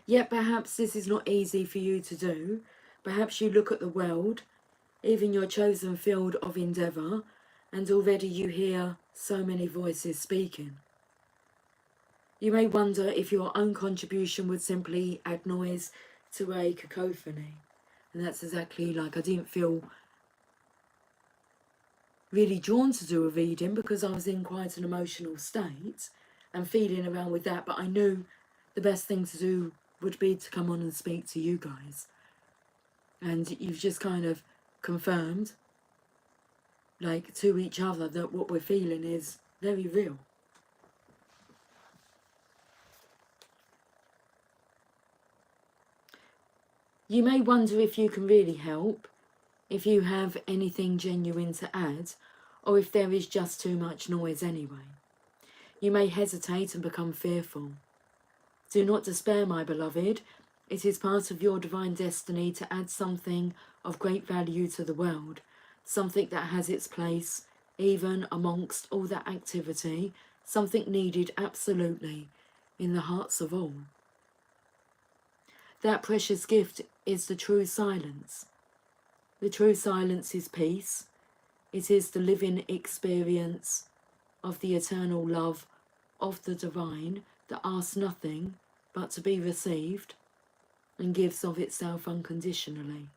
Yet perhaps this is not easy for you to do. Perhaps you look at the world, even your chosen field of endeavour, and already you hear so many voices speaking. You may wonder if your own contribution would simply add noise to a cacophony. And that's exactly like I didn't feel really drawn to do a reading because I was in quite an emotional state and feeling around with that, but I knew the best thing to do would be to come on and speak to you guys. And you've just kind of confirmed, like, to each other that what we're feeling is very real. You may wonder if you can really help, if you have anything genuine to add, or if there is just too much noise anyway. You may hesitate and become fearful. Do not despair, my beloved. It is part of your divine destiny to add something of great value to the world, something that has its place even amongst all that activity, something needed absolutely in the hearts of all. That precious gift is the true silence. The true silence is peace. It is the living experience of the eternal love of the divine that asks nothing but to be received and gives of itself unconditionally.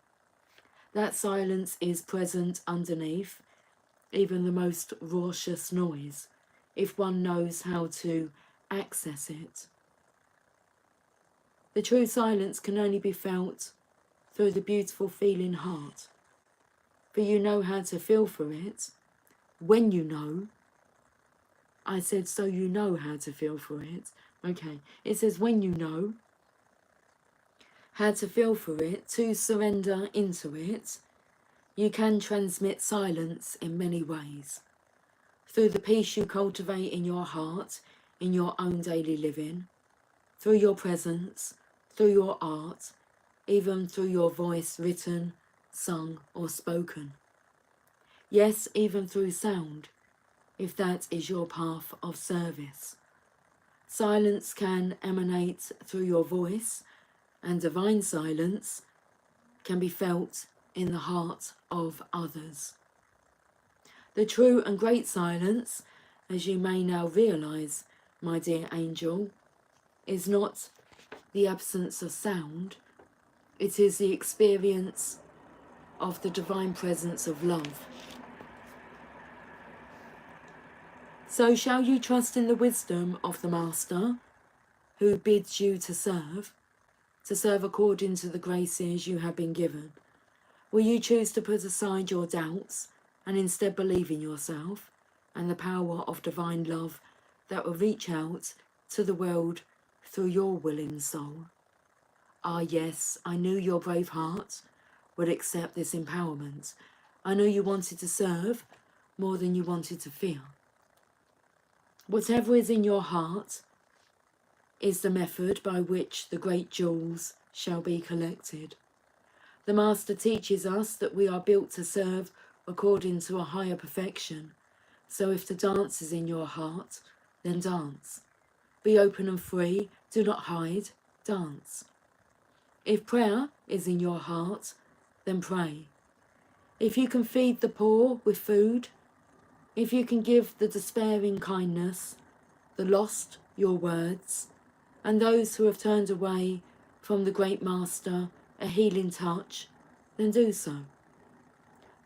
That silence is present underneath even the most raucous noise, if one knows how to access it. The true silence can only be felt through the beautiful feeling heart, for you know how to feel for it. When you know, I said so you know how to feel for it. Okay, it says when you know how to feel for it, to surrender into it, you can transmit silence in many ways. Through the peace you cultivate in your heart, in your own daily living, through your presence, through your art, even through your voice written, sung or spoken. Yes, even through sound, if that is your path of service. Silence can emanate through your voice, and divine silence can be felt in the heart of others. The true and great silence, as you may now realise, my dear angel, is not the absence of sound, it is the experience of the divine presence of love. So shall you trust in the wisdom of the Master, who bids you to serve according to the graces you have been given? Will you choose to put aside your doubts and instead believe in yourself and the power of divine love that will reach out to the world through your willing soul? Ah yes, I knew your brave heart would accept this empowerment. I knew you wanted to serve more than you wanted to feel. Whatever is in your heart is the method by which the great jewels shall be collected. The Master teaches us that we are built to serve according to a higher perfection. So if the dance is in your heart, then dance. Be open and free, do not hide, dance. If prayer is in your heart, then pray. If you can feed the poor with food, if you can give the despairing kindness, the lost your words, and those who have turned away from the great Master a healing touch, then do so.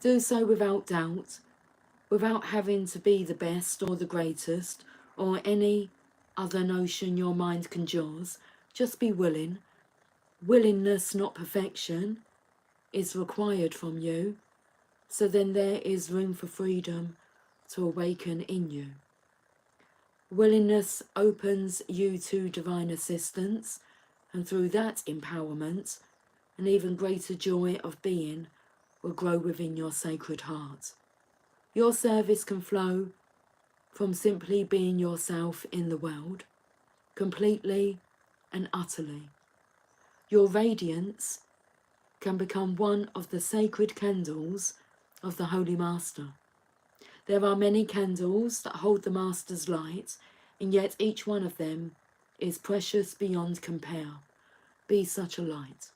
Do so without doubt, without having to be the best or the greatest or any other notion your mind conjures. Just be willing. Willingness, not perfection, is required from you, so then there is room for freedom to awaken in you. Willingness opens you to divine assistance, and through that empowerment, an even greater joy of being will grow within your sacred heart. Your service can flow from simply being yourself in the world, completely and utterly. Your radiance can become one of the sacred candles of the Holy Master. There are many candles that hold the Master's light, and yet each one of them is precious beyond compare. Be such a light.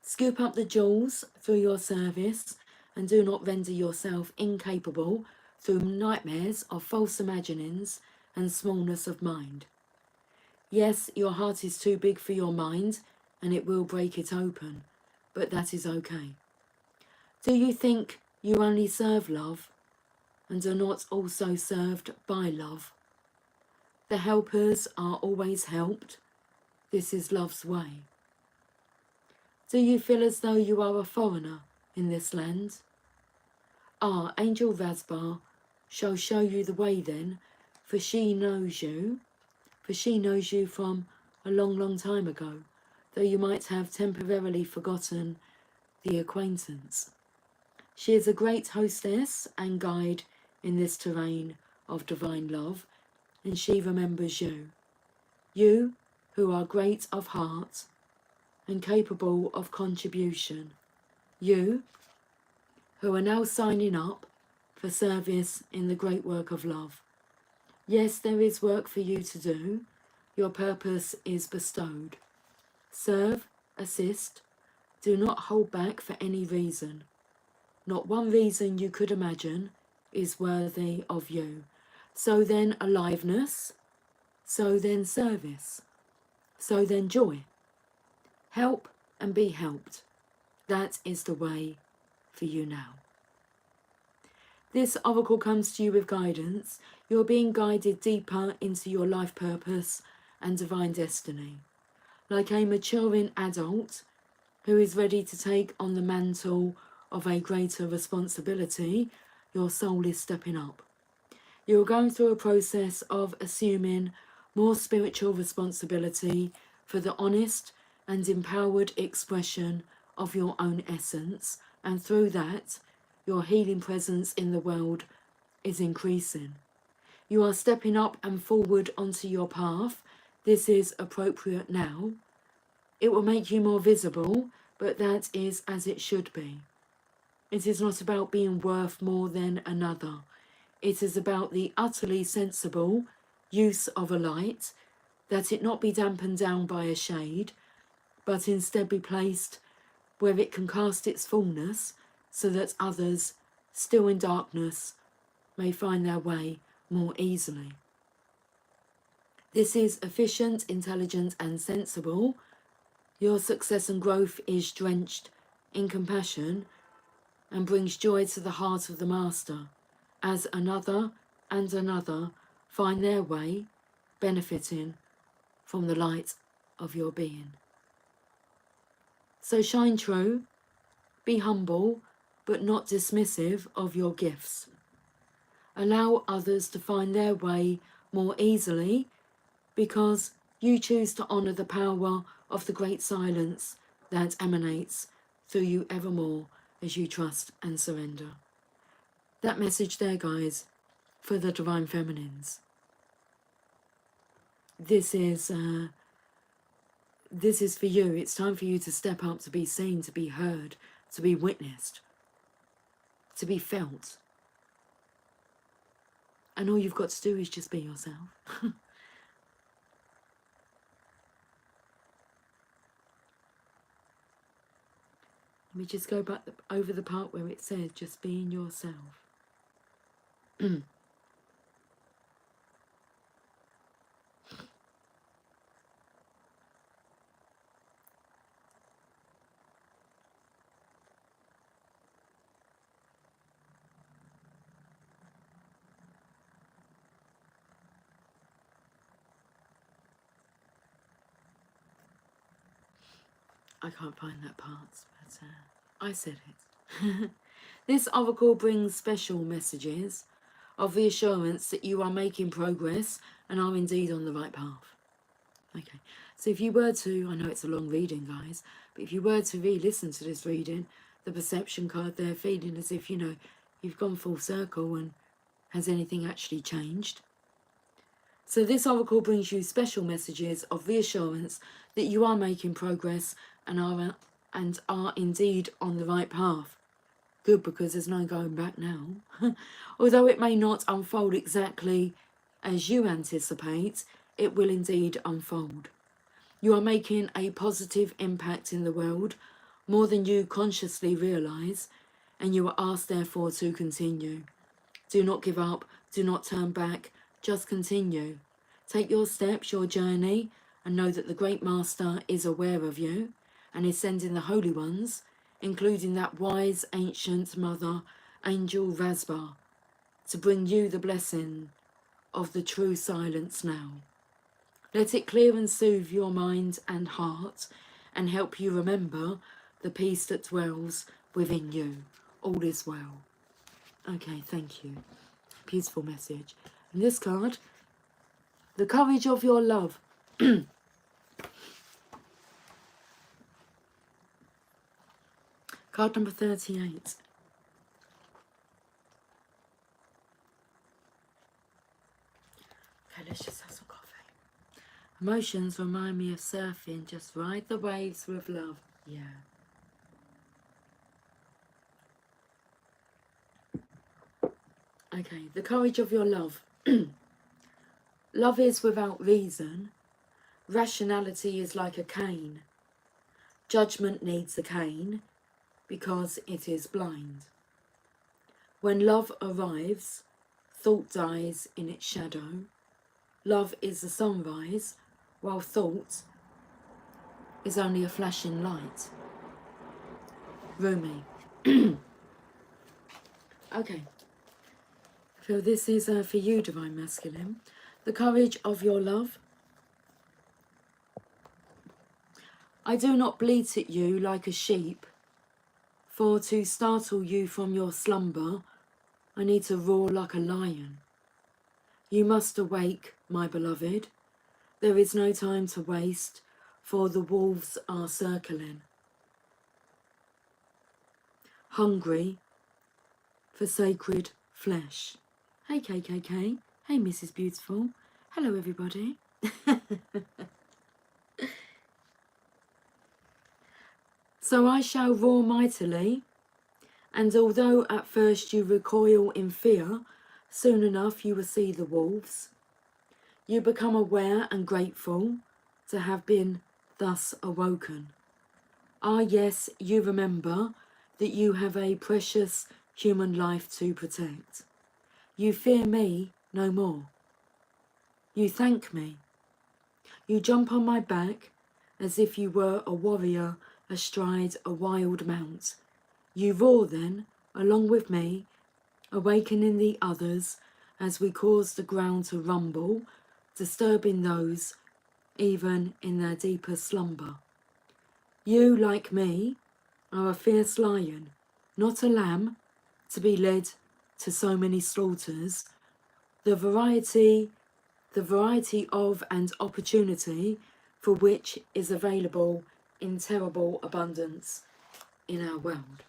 Scoop up the jewels through your service, and do not render yourself incapable through nightmares of false imaginings and smallness of mind. Yes, your heart is too big for your mind, and it will break it open, but that is okay. Do you think you only serve love, and are not also served by love? The helpers are always helped. This is love's way. Do you feel as though you are a foreigner in this land? Angel Vasbar shall show you the way then, for she knows you from a long, long time ago, though you might have temporarily forgotten the acquaintance. She is a great hostess and guide in this terrain of divine love, and she remembers you. You who are great of heart and capable of contribution. You who are now signing up for service in the great work of love. Yes, there is work for you to do. Your purpose is bestowed. Serve, assist, do not hold back for any reason. Not one reason you could imagine is worthy of you. So then aliveness, so then service, so then joy. Help and be helped. That is the way for you now. This oracle comes to you with guidance. You're being guided deeper into your life purpose and divine destiny. Like a maturing adult who is ready to take on the mantle of a greater responsibility, your soul is stepping up. You're going through a process of assuming more spiritual responsibility for the honest and empowered expression of your own essence, and through that, your healing presence in the world is increasing. You are stepping up and forward onto your path. This is appropriate now. It will make you more visible, but that is as it should be. It is not about being worth more than another. It is about the utterly sensible use of a light, that it not be dampened down by a shade, but instead be placed where it can cast its fullness, so that others, still in darkness, may find their way more easily. This is efficient, intelligent, and sensible. Your success and growth is drenched in compassion and brings joy to the heart of the Master, as another and another find their way, benefiting from the light of your being. So shine true, be humble, but not dismissive of your gifts. Allow others to find their way more easily, because you choose to honour the power of the great silence that emanates through you evermore as you trust and surrender. That message there, guys, for the Divine Feminines. This is for you. It's time for you to step up, to be seen, to be heard, to be witnessed, to be felt. And all you've got to do is just be yourself. Let me just go back over the part where it says just being yourself. I can't find that part, but I said it. This oracle brings special messages of reassurance that you are making progress and are indeed on the right path. Okay, so if you were to, I know it's a long reading, guys, but if you were to re-listen to this reading, the perception card there, feeling as if, you know, you've gone full circle and has anything actually changed? So this oracle brings you special messages of reassurance that you are making progress and are indeed on the right path. Good, because there's no going back now. Although it may not unfold exactly as you anticipate, it will indeed unfold. You are making a positive impact in the world, more than you consciously realise, and you are asked therefore to continue. Do not give up, do not turn back, just continue. Take your steps, your journey, and know that the Great Master is aware of you and is sending the Holy Ones, including that wise ancient mother, Angel Vasba, to bring you the blessing of the true silence now. Let it clear and soothe your mind and heart and help you remember the peace that dwells within you. All is well. Okay, thank you. Beautiful message. And this card, the courage of your love. Card number 38. Okay, let's just have some coffee. Emotions remind me of surfing. Just ride the waves with love. Yeah. Okay, the courage of your love. Love is without reason. Rationality is like a cane. Judgment needs a cane because it is blind. When love arrives, thought dies in its shadow. Love is the sunrise, while thought is only a flashing light. Rumi. Okay. So this is for you, Divine Masculine. The courage of your love. I do not bleat at you like a sheep, for to startle you from your slumber, I need to roar like a lion. You must awake, my beloved. There is no time to waste, for the wolves are circling. Hungry for sacred flesh. Hey KKK. Hey Mrs. Beautiful. Hello everybody. So I shall roar mightily, and although at first you recoil in fear, soon enough you will see the wolves. You become aware and grateful to have been thus awoken. Ah yes, you remember that you have a precious human life to protect. You fear me no more. You thank me. You jump on my back as if you were a warrior astride a wild mount. You roar then, along with me, awakening the others as we cause the ground to rumble, disturbing those even in their deeper slumber. You, like me, are a fierce lion, not a lamb, to be led to so many slaughters. The variety of and opportunity for which is available in terrible abundance in our world.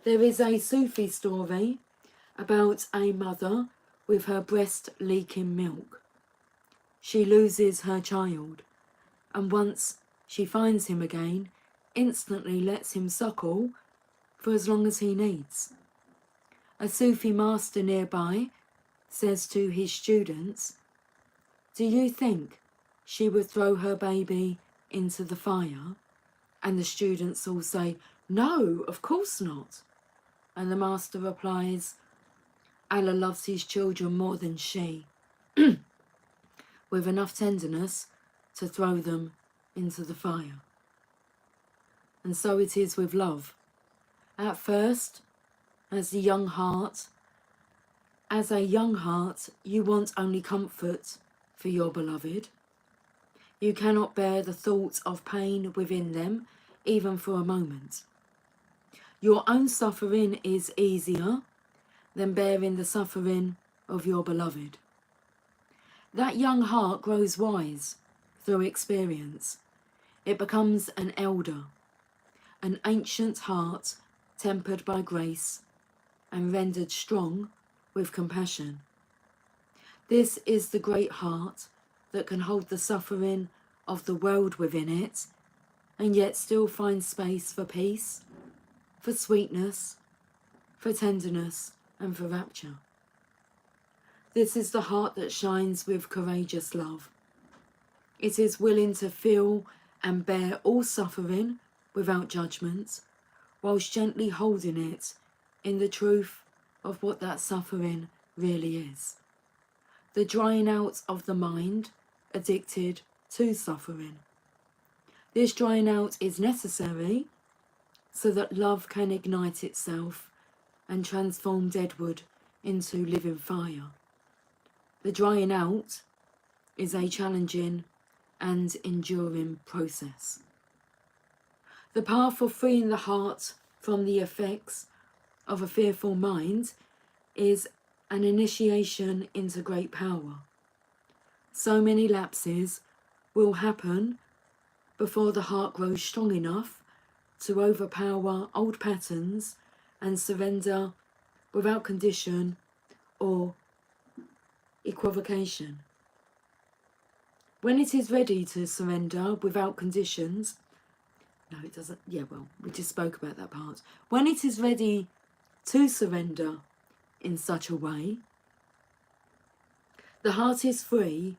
There is a Sufi story about a mother with her breast leaking milk. She loses her child, and once she finds him again, instantly lets him suckle for as long as he needs. A Sufi master nearby says to his students, "Do you think she would throw her baby into the fire?" And the students all say, "No, of course not." And the master replies, "Allah loves his children more than she, with enough tenderness to throw them into the fire." And so it is with love. At first, as a young heart, you want only comfort for your beloved. You cannot bear the thought of pain within them, even for a moment. Your own suffering is easier than bearing the suffering of your beloved. That young heart grows wise through experience. It becomes an elder, an ancient heart tempered by grace and rendered strong with compassion. This is the great heart that can hold the suffering of the world within it and yet still find space for peace for sweetness, for tenderness, and for rapture. This is the heart that shines with courageous love. It is willing to feel and bear all suffering without judgment, whilst gently holding it in the truth of what that suffering really is. The drying out of the mind addicted to suffering. This drying out is necessary so that love can ignite itself and transform dead wood into living fire. The drying out is a challenging and enduring process. The path of freeing the heart from the effects of a fearful mind is an initiation into great power. So many lapses will happen before the heart grows strong enough to overpower old patterns and surrender without condition or equivocation. When it is ready to surrender without conditions, no, it doesn't, we just spoke about that part. When it is ready to surrender in such a way, the heart is free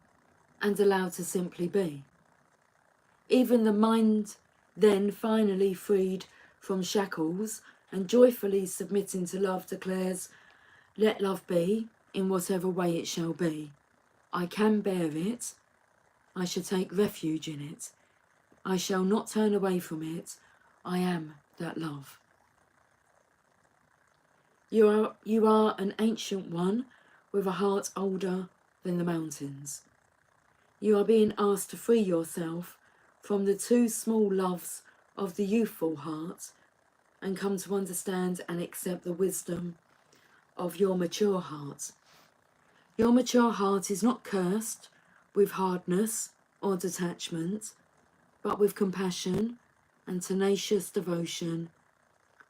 and allowed to simply be. Even the mind, then finally freed from shackles and joyfully submitting to love, declares, "Let love be in whatever way it shall be. I can bear it. I shall take refuge in it. I shall not turn away from it. I am that love." You are an ancient one with a heart older than the mountains. You are being asked to free yourself from the too small loves of the youthful heart and come to understand and accept the wisdom of your mature heart. Your mature heart is not cursed with hardness or detachment, but with compassion and tenacious devotion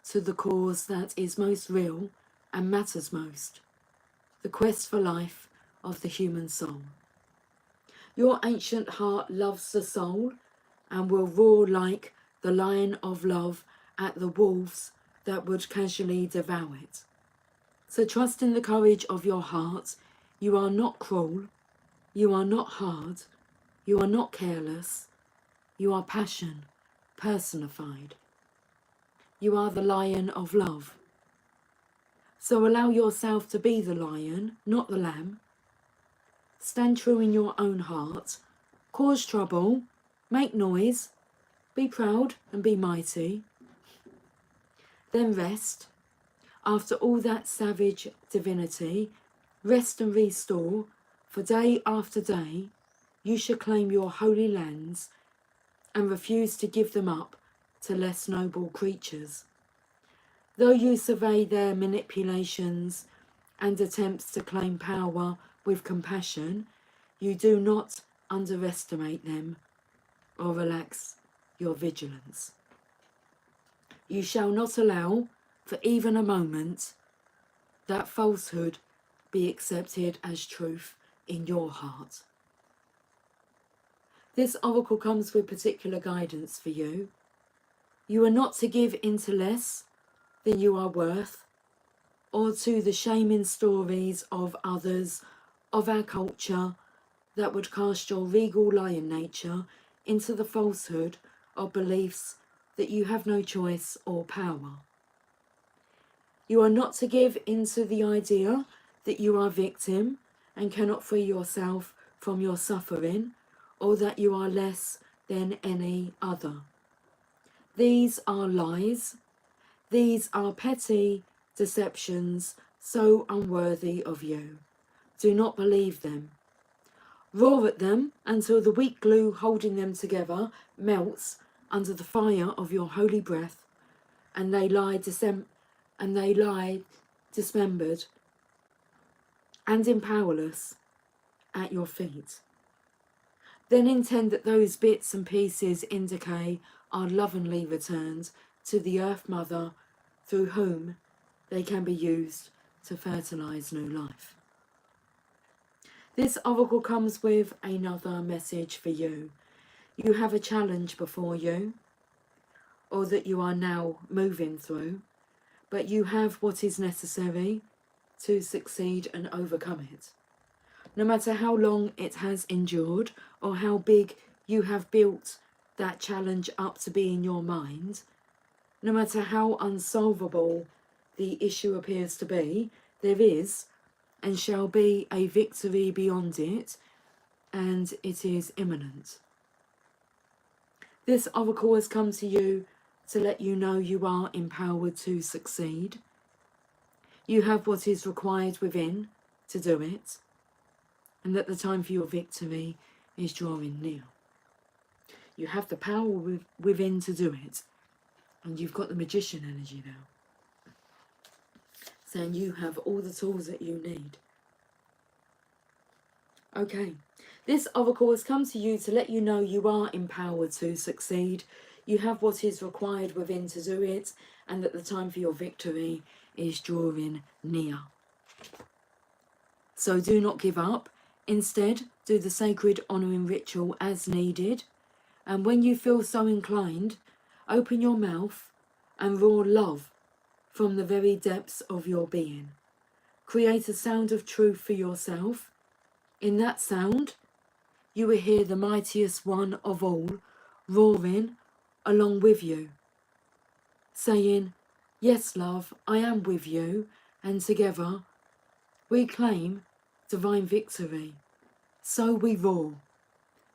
to the cause that is most real and matters most, the quest for life of the human soul. Your ancient heart loves the soul and will roar like the lion of love at the wolves that would casually devour it. So trust in the courage of your heart. You are not cruel, you are not hard, you are not careless, you are passion personified. You are the lion of love. So allow yourself to be the lion, not the lamb. Stand true in your own heart, cause trouble, make noise, be proud and be mighty. Then rest. After all that savage divinity, rest and restore, for day after day you shall claim your holy lands and refuse to give them up to less noble creatures. Though you survey their manipulations and attempts to claim power with compassion, you do not underestimate them or relax your vigilance. You shall not allow for even a moment that falsehood be accepted as truth in your heart. This oracle comes with particular guidance for you. You are not to give into less than you are worth, or to the shaming stories of others, of our culture, that would cast your regal lion nature into the falsehood of beliefs that you have no choice or power. You are not to give into the idea that you are a victim and cannot free yourself from your suffering, or that you are less than any other. These are lies. These are petty deceptions so unworthy of you. Do not believe them. Roar at them until the weak glue holding them together melts under the fire of your holy breath, and they lie dismembered and powerless at your feet. Then intend that those bits and pieces in decay are lovingly returned to the Earth Mother, through whom they can be used to fertilize new life. This oracle comes with another message for you. You have a challenge before you. or that you are now moving through, but you have what is necessary to succeed and overcome it. No matter how long it has endured or how big you have built that challenge up to be in your mind, no matter how unsolvable the issue appears to be, there is and shall be a victory beyond it, and it is imminent. This oracle has come to you to let you know you are empowered to succeed. You have what is required within to do it, and that the time for your victory is drawing near. You have the power within to do it, and you've got the magician energy now, saying you have all the tools that you need. Okay, this oracle has come to you to let you know you are empowered to succeed. You have what is required within to do it, and that the time for your victory is drawing near. So do not give up. Instead, do the sacred honouring ritual as needed. And when you feel so inclined, open your mouth and roar love from the very depths of your being. Create a sound of truth for yourself. In that sound, you will hear the mightiest one of all roaring along with you, saying, "Yes, love, I am with you, and together we claim divine victory." So we roar.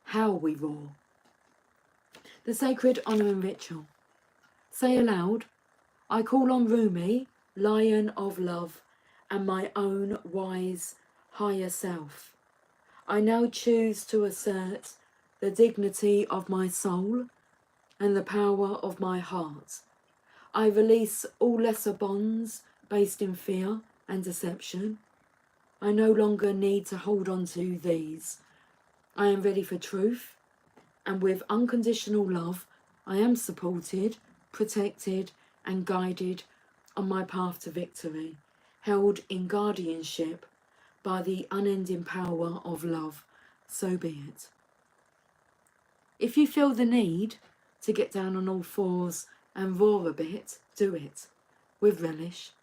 How we roar. The sacred honouring ritual. Say aloud, "I call on Rumi, Lion of Love, and my own wise higher self. I now choose to assert the dignity of my soul and the power of my heart. I release all lesser bonds based in fear and deception. I no longer need to hold on to these. I am ready for truth, and with unconditional love, I am supported, protected, and guided on my path to victory, held in guardianship by the unending power of love. So be it." If you feel the need to get down on all fours and roar a bit, do it with relish.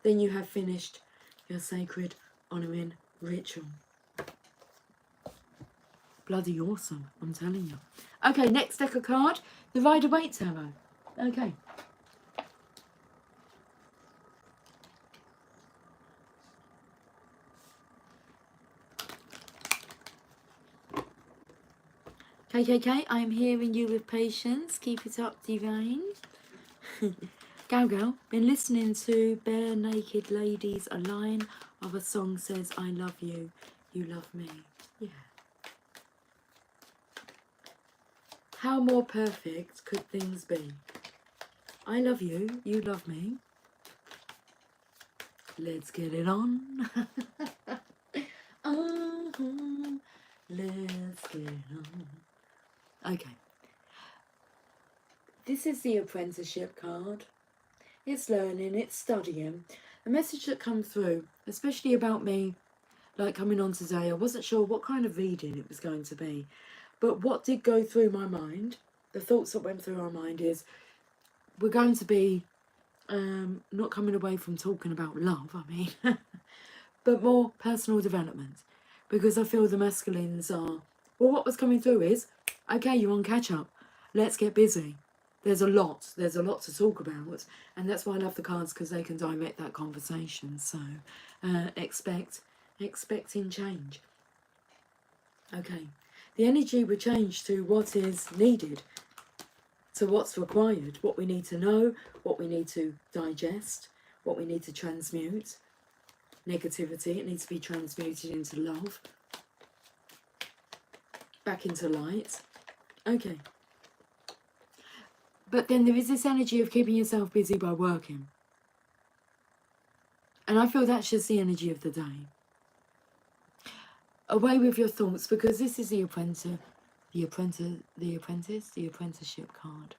Then you have finished your sacred honouring ritual. Bloody awesome, I'm telling you. Okay, next deck of card, the Rider-Waite Tarot. Okay. KKK, I am hearing you with patience. Keep it up, divine. Gal, been listening to Bare Naked Ladies. A line of a song says, "I love you, you love me." Yeah. How more perfect could things be? I love you, you love me. Let's get it on. Let's get it on. Okay. This is the apprenticeship card. It's learning, it's studying. A message that comes through, especially about me, like coming on today, I wasn't sure what kind of reading it was going to be. But what did go through my mind, the thoughts that went through our mind is, we're going to be not coming away from talking about love, I mean, but more personal development. Because I feel the masculines are, well, what was coming through is, okay, you're on catch up. Let's get busy. There's a lot to talk about. And that's why I love the cards, because they can direct that conversation. So expecting change. Okay. The energy will change to what is needed, to what's required, what we need to know, what we need to digest, what we need to transmute. Negativity, it needs to be transmuted into love, back into light. Okay. But then there is this energy of keeping yourself busy by working. And I feel that's just the energy of the day. Away with your thoughts, because this is the apprenticeship card.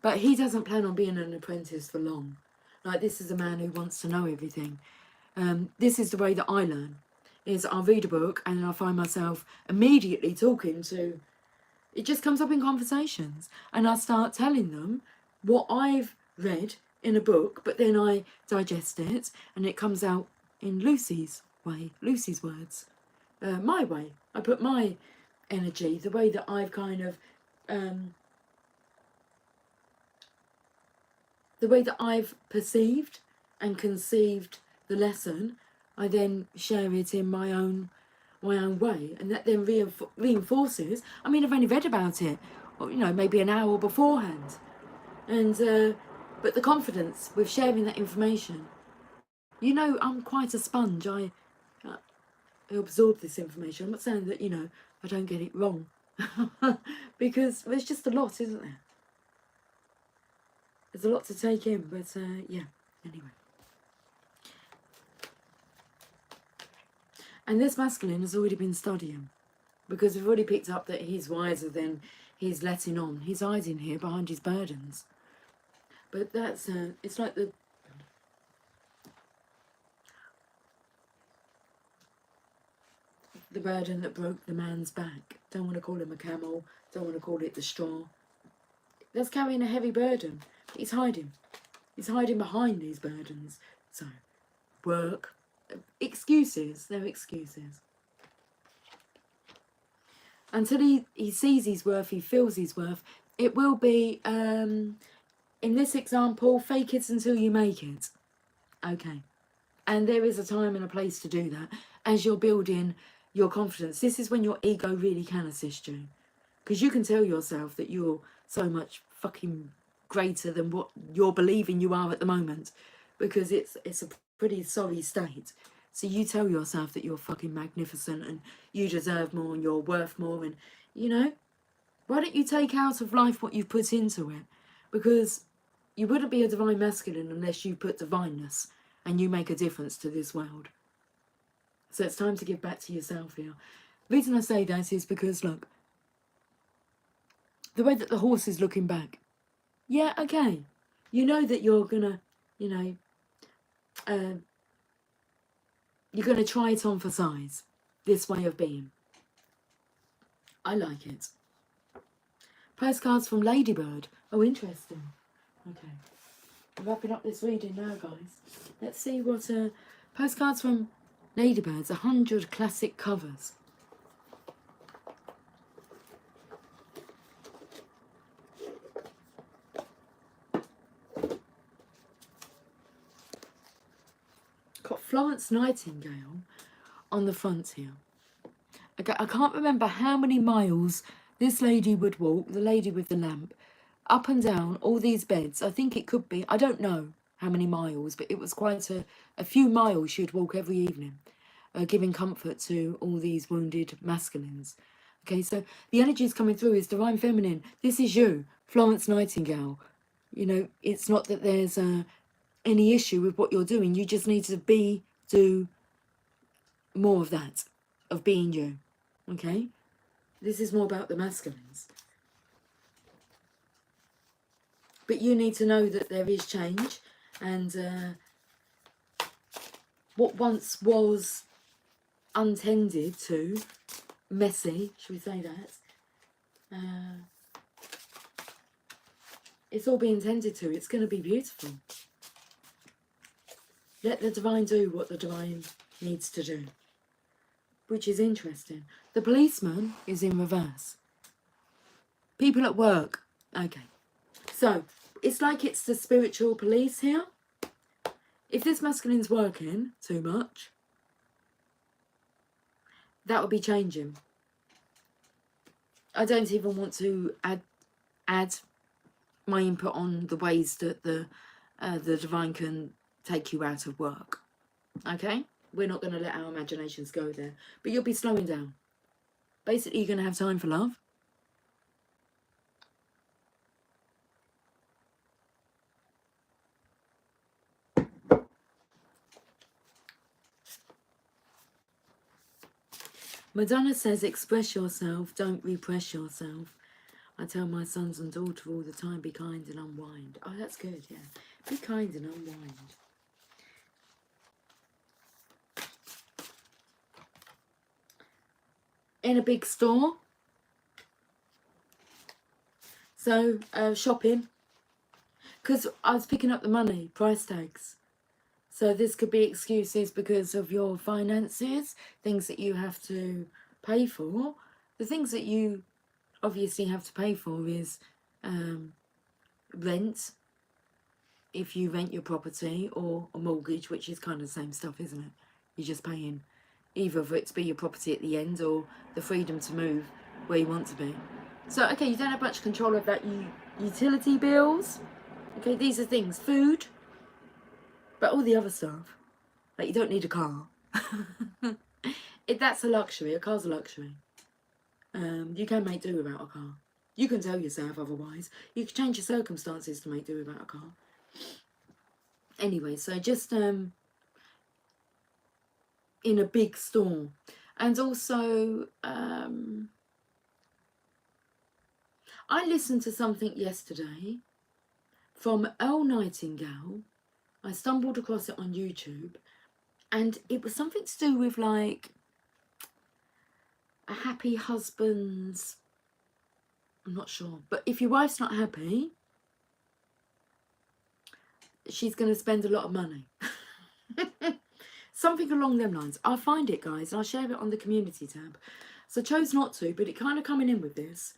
But he doesn't plan on being an apprentice for long. Like, this is a man who wants to know everything. This is the way that I learn. Is I'll read a book and then I find myself immediately talking to It just comes up in conversations, and I start telling them what I've read in a book, but then I digest it, and it comes out in Lucy's way, Lucy's words, my way. I put my energy, the way that I've kind of, the way that I've perceived and conceived the lesson, I then share it in my own way, and that then reinforces. I mean, I've only read about it, or, you know, maybe an hour beforehand, and but the confidence with sharing that information, you know, I'm quite a sponge. I absorb this information. I'm not saying that, you know, I don't get it wrong, because there's just a lot, isn't there? There's a lot to take in, but yeah, anyway. And this masculine has already been studying, because we've already picked up that he's wiser than he's letting on. He's hiding here behind his burdens. But that's, it's like the burden that broke the man's back. Don't want to call him a camel, don't want to call it the straw. That's carrying a heavy burden. He's hiding. He's hiding behind these burdens. So, work. Excuses. They're excuses. Until he sees his worth, he feels his worth. It will be, in this example, fake it until you make it. Okay. And there is a time and a place to do that. As you're building your confidence, this is when your ego really can assist you. Because you can tell yourself that you're so much fucking greater than what you're believing you are at the moment, because it's a pretty sorry state. So you tell yourself that you're fucking magnificent and you deserve more and you're worth more, and, you know, why don't you take out of life what you put into it? Because you wouldn't be a divine masculine unless you put divineness and you make a difference to this world. So it's time to give back to yourself here. The reason I say that is because, look, the way that the horse is looking back, yeah, okay, you know that you're gonna, you know, you're gonna try it on for size, this way of being. I like it. Postcards from Ladybird. Oh, interesting. Okay, I'm wrapping up this reading now, guys. Let's see what postcards from Ladybirds, 100 classic covers. Got Florence Nightingale on the front here. I can't remember how many miles this lady would walk, the lady with the lamp, up and down all these beds. I think it could be, I don't know how many miles, but it was quite a few miles she'd walk every evening, giving comfort to all these wounded masculines. Okay, so the energy is coming through is divine feminine. This is you, Florence Nightingale. You know, it's not that there's any issue with what you're doing. You just need to do more of that, of being you. Okay, this is more about the masculines. But you need to know that there is change, and what once was untended to, messy, should we say that? It's all being tended to. It's going to be beautiful. Let the divine do what the divine needs to do, which is interesting. The policeman is in reverse. People at work. Okay. So, it's like it's the spiritual police here. If this masculine's working too much, that will be changing. I don't even want to add my input on the ways that the divine can take you out of work. Okay? We're not going to let our imaginations go there. But you'll be slowing down. Basically, you're going to have time for love. Madonna says, express yourself, don't repress yourself. I tell my sons and daughter all the time, be kind and unwind. Oh, that's good, yeah. Be kind and unwind. In a big store, So shopping, because I was picking up the money, price tags. So this could be excuses because of your finances, things that you have to pay for. The things that you obviously have to pay for is rent, if you rent your property, or a mortgage, which is kind of the same stuff, isn't it? You're just paying either for it to be your property at the end or the freedom to move where you want to be. So, okay, you don't have much control of that. Utility bills, okay, these are things, food, but all the other stuff, like you don't need a car. That's a luxury. A car's a luxury. You can make do without a car. You can tell yourself otherwise. You can change your circumstances to make do without a car. Anyway, so just in a big store. And also, I listened to something yesterday from Earl Nightingale. I stumbled across it on YouTube, and it was something to do with like a happy husband's, I'm not sure, but if your wife's not happy, she's going to spend a lot of money. Something along them lines. I'll find it, guys, and I'll share it on the community tab. So I chose not to, but it kind of coming in with this.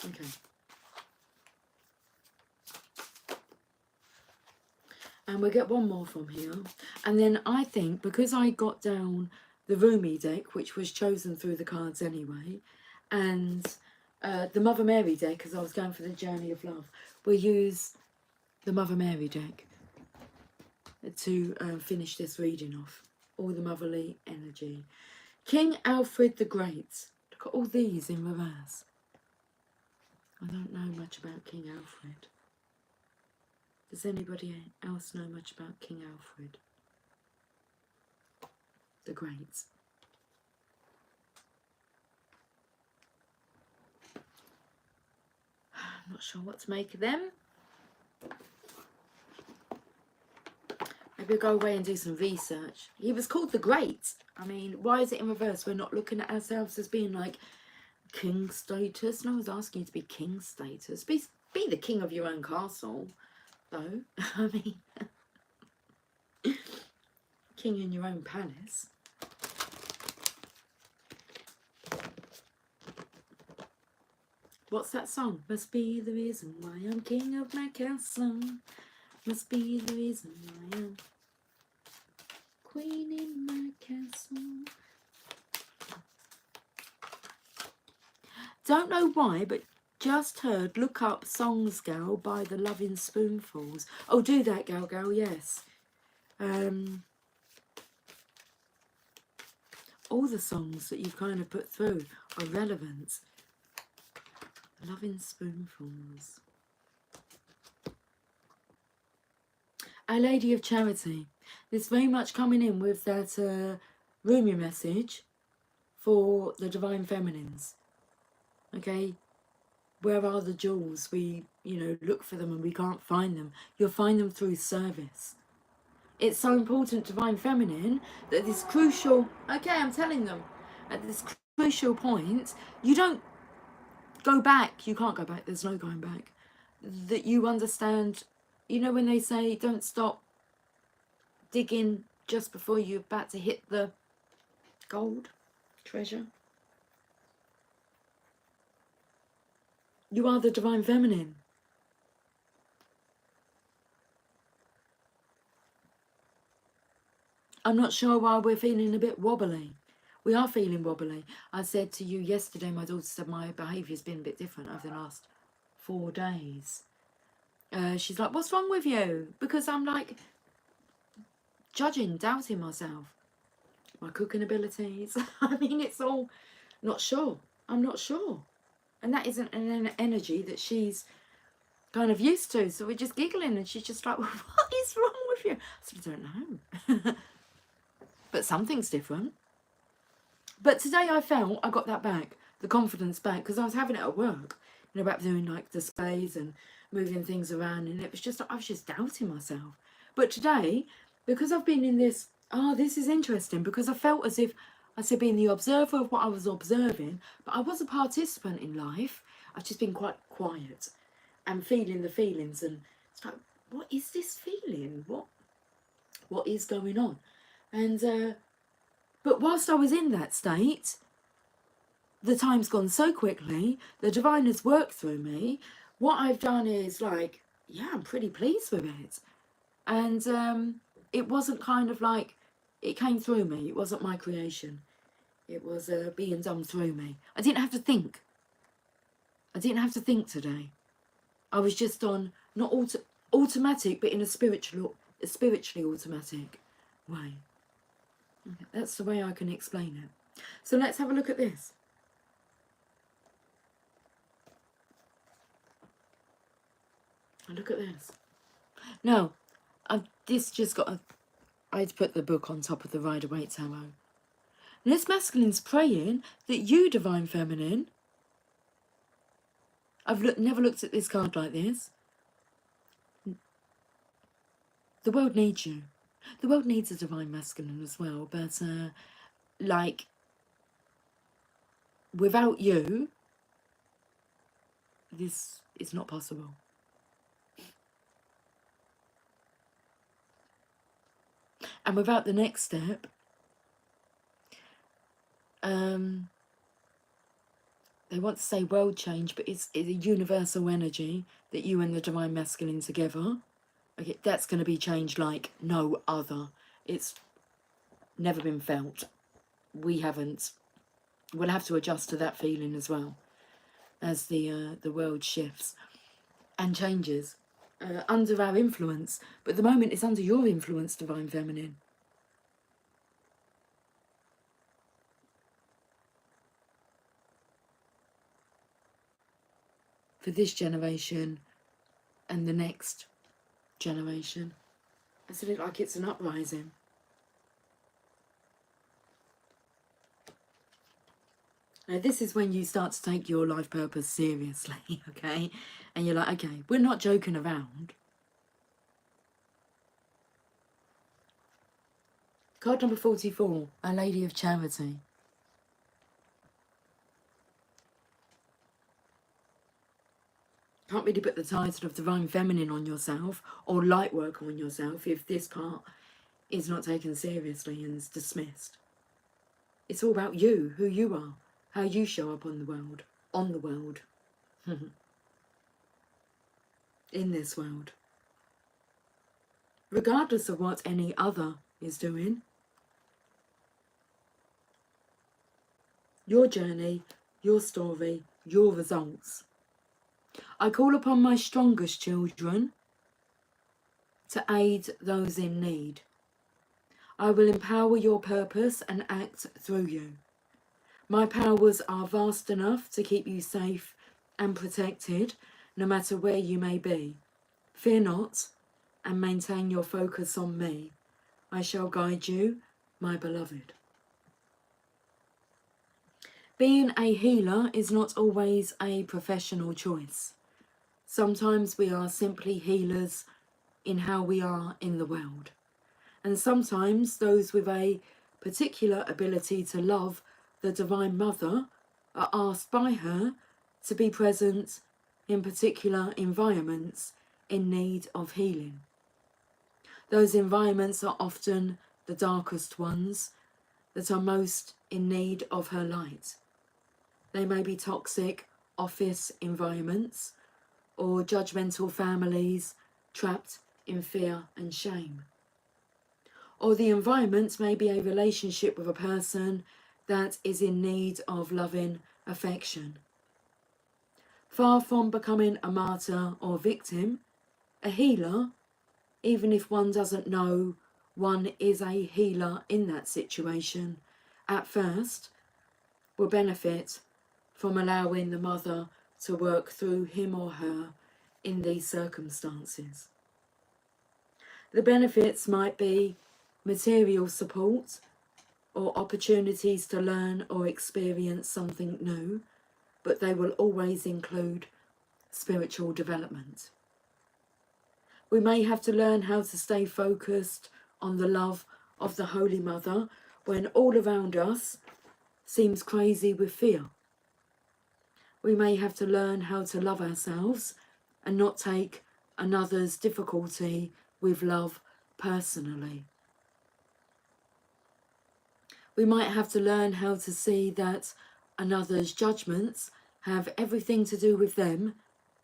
Okay. And we'll get one more from here. And then I think, because I got down the Rumi deck, which was chosen through the cards anyway, and the Mother Mary deck, as I was going for the Journey of Love, we'll use the Mother Mary deck to finish this reading off. All the motherly energy. King Alfred the Great. Look at all these in reverse. I don't know much about King Alfred. Does anybody else know much about King Alfred the Great? I'm not sure what to make of them. Maybe I'll go away and do some research. He was called the Great. I mean, why is it in reverse? We're not looking at ourselves as being like king status. No one's asking you to be king status. Be the king of your own castle, though. I mean, king in your own palace. What's that song? Must be the reason why I'm king of my castle. Must be the reason why I'm queen in my castle. Don't know why, but just heard, look up Songs Gal by the Loving Spoonfuls. Oh, do that, Gal, yes. All the songs that you've kind of put through are relevant. Loving Spoonfuls. Our Lady of Charity. This very much coming in with that Rumi message for the Divine Feminines. Okay, where are the jewels? We, look for them and we can't find them. You'll find them through service. It's so important, Divine Feminine, that this crucial, okay, I'm telling them, at this crucial point, you don't go back. You can't go back. There's no going back. That you understand, when they say don't stop digging just before you're about to hit the gold treasure. You are the Divine Feminine. I'm not sure why we're feeling a bit wobbly. We are feeling wobbly. I said to you yesterday, my daughter said my behaviour's been a bit different over the last 4 days. She's like, what's wrong with you? Because I'm like judging, doubting myself. My cooking abilities. I mean, it's all not sure. I'm not sure. And that isn't an energy that she's kind of used to. So we're just giggling and she's just like, well, what is wrong with you? I said, I don't know. But something's different. But today I felt I got that back, the confidence back, because I was having it at work, about doing like displays and moving things around, and it was just, I was just doubting myself. But today, because I've been in this, this is interesting, because I felt as if I said being the observer of what I was observing, but I was a participant in life. I've just been quite quiet and feeling the feelings, and it's like, what is this feeling? What is going on? And but whilst I was in that state, the time's gone so quickly, the divine has worked through me. What I've done is like, yeah, I'm pretty pleased with it. And it wasn't kind of like, it came through me. It wasn't my creation. It was being done through me. I didn't have to think. I didn't have to think today. I was just on, not automatic, but in a spiritually automatic way. Okay, that's the way I can explain it. So let's have a look at this. Look at this. Now, this just got I'd put the book on top of the Rider-Waite Tarot. And this masculine's praying that you, Divine Feminine, I've never looked at this card like this. The world needs you. The world needs a Divine Masculine as well, but like, without you, this is not possible. And without the next step, they want to say world change, but it's a universal energy that you and the Divine Masculine together, okay, that's going to be changed like no other. It's never been felt. We haven't. We'll have to adjust to that feeling as well as the world shifts and changes under our influence. But at the moment it's under your influence, Divine Feminine. For this generation and the next generation. I said it like it's an uprising. Now this is when you start to take your life purpose seriously, okay? And you're like, okay, we're not joking around. Card number 44, Our Lady of Charity. Can't really put the title of Divine Feminine on yourself or light work on yourself if this part is not taken seriously and is dismissed. It's all about you, who you are, how you show up on the world, in this world. Regardless of what any other is doing, your journey, your story, your results. I call upon my strongest children to aid those in need. I will empower your purpose and act through you. My powers are vast enough to keep you safe and protected, no matter where you may be. Fear not, and maintain your focus on me. I shall guide you, my beloved. Being a healer is not always a professional choice. Sometimes we are simply healers in how we are in the world. And sometimes those with a particular ability to love the Divine Mother are asked by her to be present in particular environments in need of healing. Those environments are often the darkest ones that are most in need of her light. They may be toxic office environments or judgmental families trapped in fear and shame. Or the environment may be a relationship with a person that is in need of loving affection. Far from becoming a martyr or victim, a healer, even if one doesn't know one is a healer in that situation, at first will benefit from allowing the mother to work through him or her in these circumstances. The benefits might be material support or opportunities to learn or experience something new, but they will always include spiritual development. We may have to learn how to stay focused on the love of the Holy Mother when all around us seems crazy with fear. We may have to learn how to love ourselves and not take another's difficulty with love personally. We might have to learn how to see that another's judgments have everything to do with them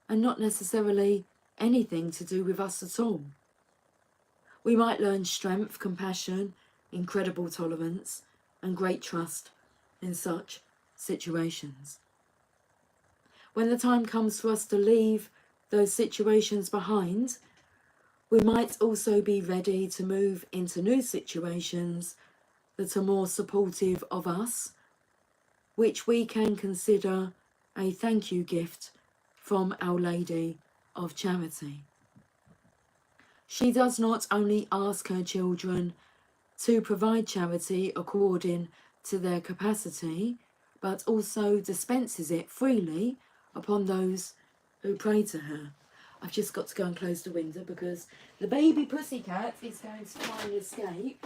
and not necessarily anything to do with us at all. We might learn strength, compassion, incredible tolerance, and great trust in such situations. When the time comes for us to leave those situations behind, we might also be ready to move into new situations that are more supportive of us, which we can consider a thank you gift from Our Lady of Charity. She does not only ask her children to provide charity according to their capacity, but also dispenses it freely upon those who pray to her. I've just got to go and close the window because the baby pussycat is going to try and escape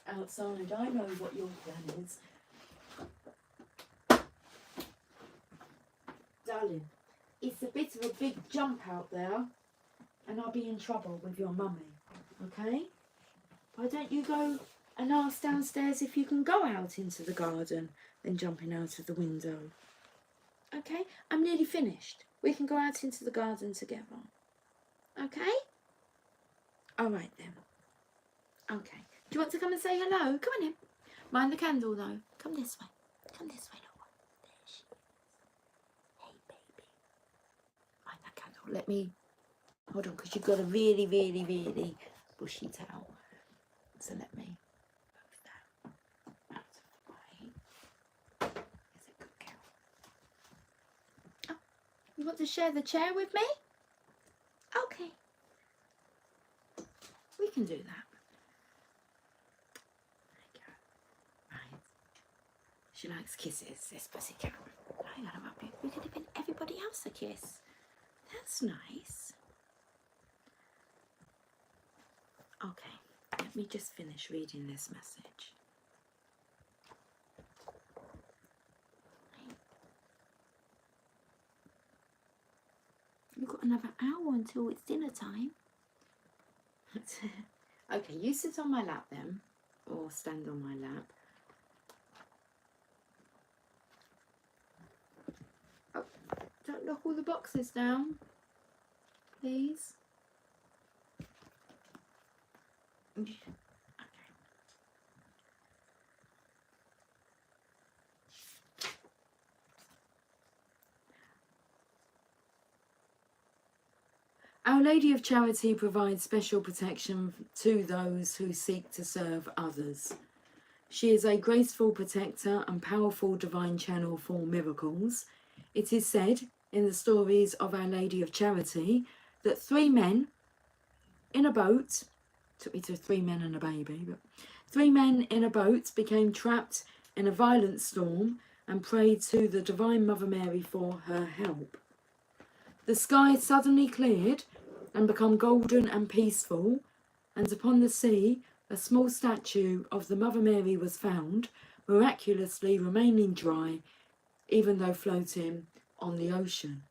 outside. I know what your plan is. Darling, it's a bit of a big jump out there and I'll be in trouble with your mummy, okay? Why don't you go and ask downstairs if you can go out into the garden than jumping out of the window? Okay, I'm nearly finished. We can go out into the garden together. Okay? All right then. Okay. Do you want to come and say hello? Come on in. Mind the candle though. Come this way. Come this way, little one. There she is. Hey, baby. Mind that candle. Let me... Hold on, because you've got a really, really, really bushy tail. So let me move that out of the way. Is a good girl. Oh, you want to share the chair with me? Okay. We can do that. There you go. Right. She likes kisses, this pussycat. I gotta rub you. We're gonna give everybody else a kiss. That's nice. Okay, let me just finish reading this message. You've got another hour until it's dinner time. Okay, you sit on my lap then, or stand on my lap. Oh, don't knock all the boxes down, please. Okay. Our Lady of Charity provides special protection to those who seek to serve others. She is a graceful protector and powerful divine channel for miracles. It is said in the stories of Our Lady of Charity that 3 men in a boat, took me to 3 men and a baby, but 3 men in a boat became trapped in a violent storm and prayed to the Divine Mother Mary for her help. The sky suddenly cleared and became golden and peaceful, and upon the sea a small statue of the Mother Mary was found, miraculously remaining dry even though floating on the ocean.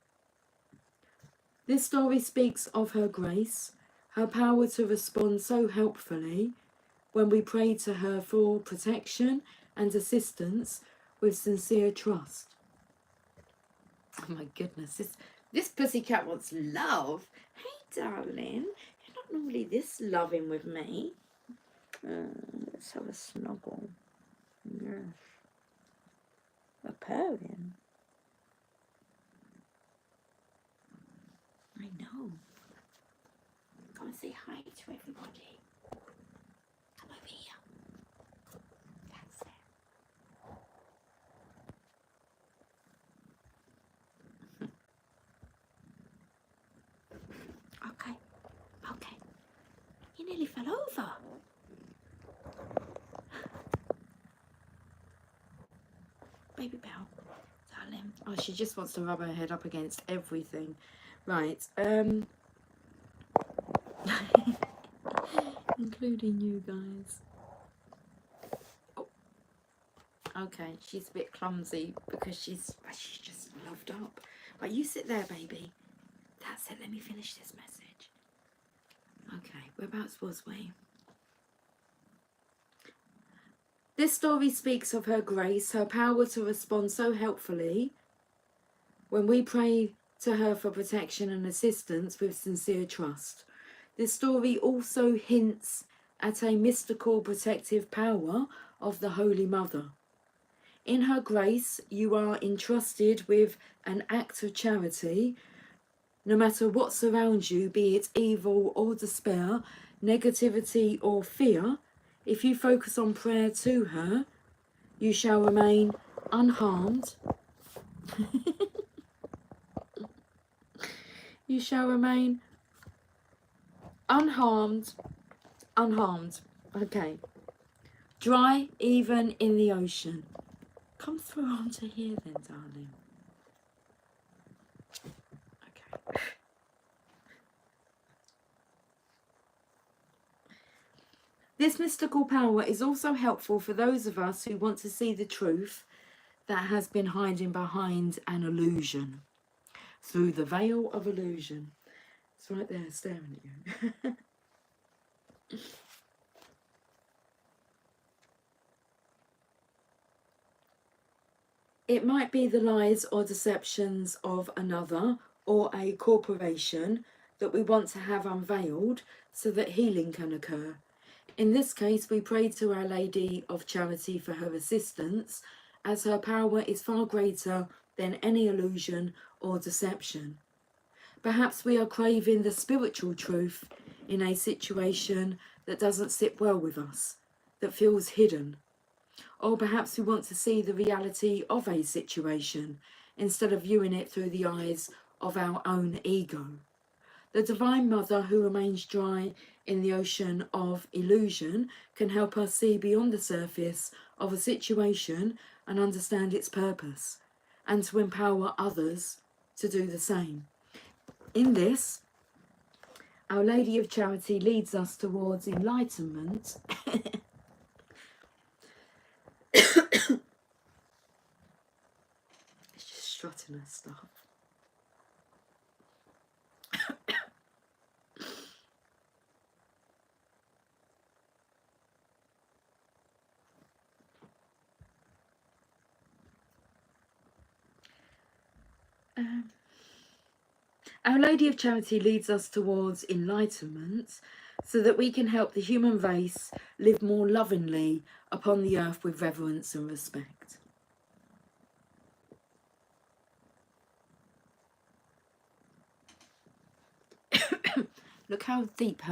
This story speaks of her grace, her power to respond so helpfully when we pray to her for protection and assistance with sincere trust. Oh my goodness, this pussycat wants love. Hey darling, you're not normally this loving with me. Let's have a snuggle. Yes. A purring. I know. Come and say hi to everybody. Come over here. That's it. Okay. Okay. You nearly fell over. Baby Belle, darling. Oh, she just wants to rub her head up against everything. Right. Including you guys. Oh. Okay, she's a bit clumsy because she's just loved up. Right, you sit there, baby. That's it. Let me finish this message. Okay, whereabouts was we? This story speaks of her grace, her power to respond so helpfully when we pray to her for protection and assistance with sincere trust. This story also hints at a mystical protective power of the Holy Mother. In her grace, you are entrusted with an act of charity. No matter what surrounds you, be it evil or despair, negativity or fear, if you focus on prayer to her, you shall remain unharmed. You shall remain unharmed. Okay. Dry even in the ocean. Come through onto here then, darling. Okay. This mystical power is also helpful for those of us who want to see the truth that has been hiding behind an illusion. Through the veil of illusion. It's right there staring at you. It might be the lies or deceptions of another or a corporation that we want to have unveiled so that healing can occur. In this case, we pray to Our Lady of Charity for her assistance, as her power is far greater than any illusion or deception. Perhaps we are craving the spiritual truth in a situation that doesn't sit well with us, that feels hidden. Or perhaps we want to see the reality of a situation instead of viewing it through the eyes of our own ego. The Divine Mother, who remains dry in the ocean of illusion, can help us see beyond the surface of a situation and understand its purpose, and to empower others to do the same. In this, Our Lady of Charity leads us towards enlightenment. It's just strutting her stuff. Our Lady of Charity leads us towards enlightenment so that we can help the human race live more lovingly upon the earth with reverence and respect. Look how deep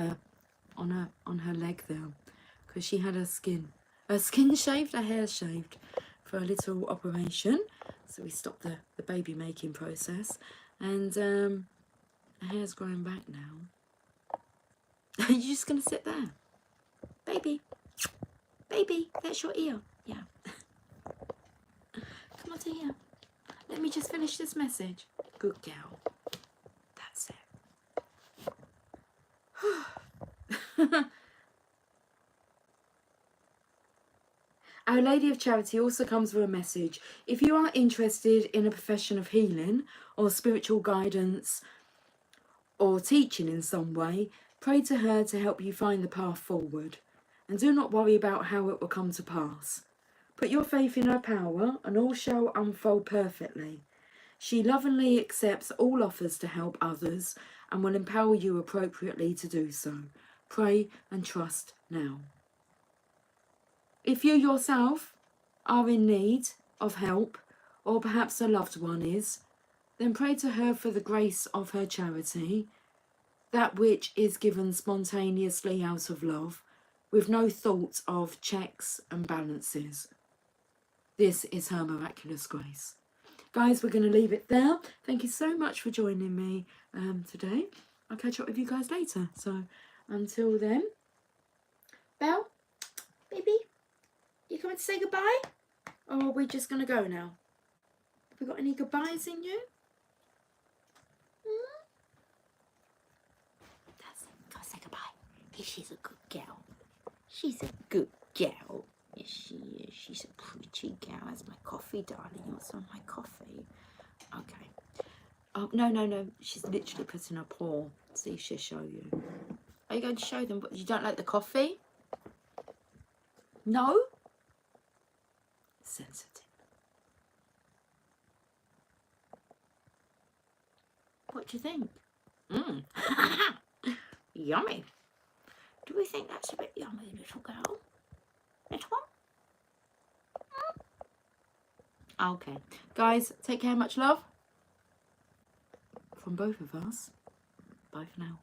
on her leg there, because she had her skin shaved, her hair shaved for a little operation. So we stopped the baby making process, and her hair's growing back now. Are you just gonna sit there, baby? Baby, that's your ear. Yeah. Come on to here. Let me just finish this message. Good girl. That's it. Our Lady of Charity also comes with a message. If you are interested in a profession of healing or spiritual guidance or teaching in some way, pray to her to help you find the path forward. And do not worry about how it will come to pass. Put your faith in her power and all shall unfold perfectly. She lovingly accepts all offers to help others and will empower you appropriately to do so. Pray and trust now. If you yourself are in need of help, or perhaps a loved one is, then pray to her for the grace of her charity, that which is given spontaneously out of love, with no thought of checks and balances. This is her miraculous grace. Guys, we're going to leave it there. Thank you so much for joining me today. I'll catch up with you guys later. So until then, Belle, baby, you coming to say goodbye? Or are we just going to go now? Have we got any goodbyes in you? That's it. Go say goodbye. She's a good gal. She's a good gal. Yes, she is. She's a pretty girl. That's my coffee, darling. You want some of my coffee? Okay. Oh, no. She's literally putting her paw. See, she'll show you. Are you going to show them? But you don't like the coffee? No? Sensitive. What do you think? Yummy. Do we think that's a bit yummy, little girl? Little one? Okay. Guys, take care. Much love. From both of us. Bye for now.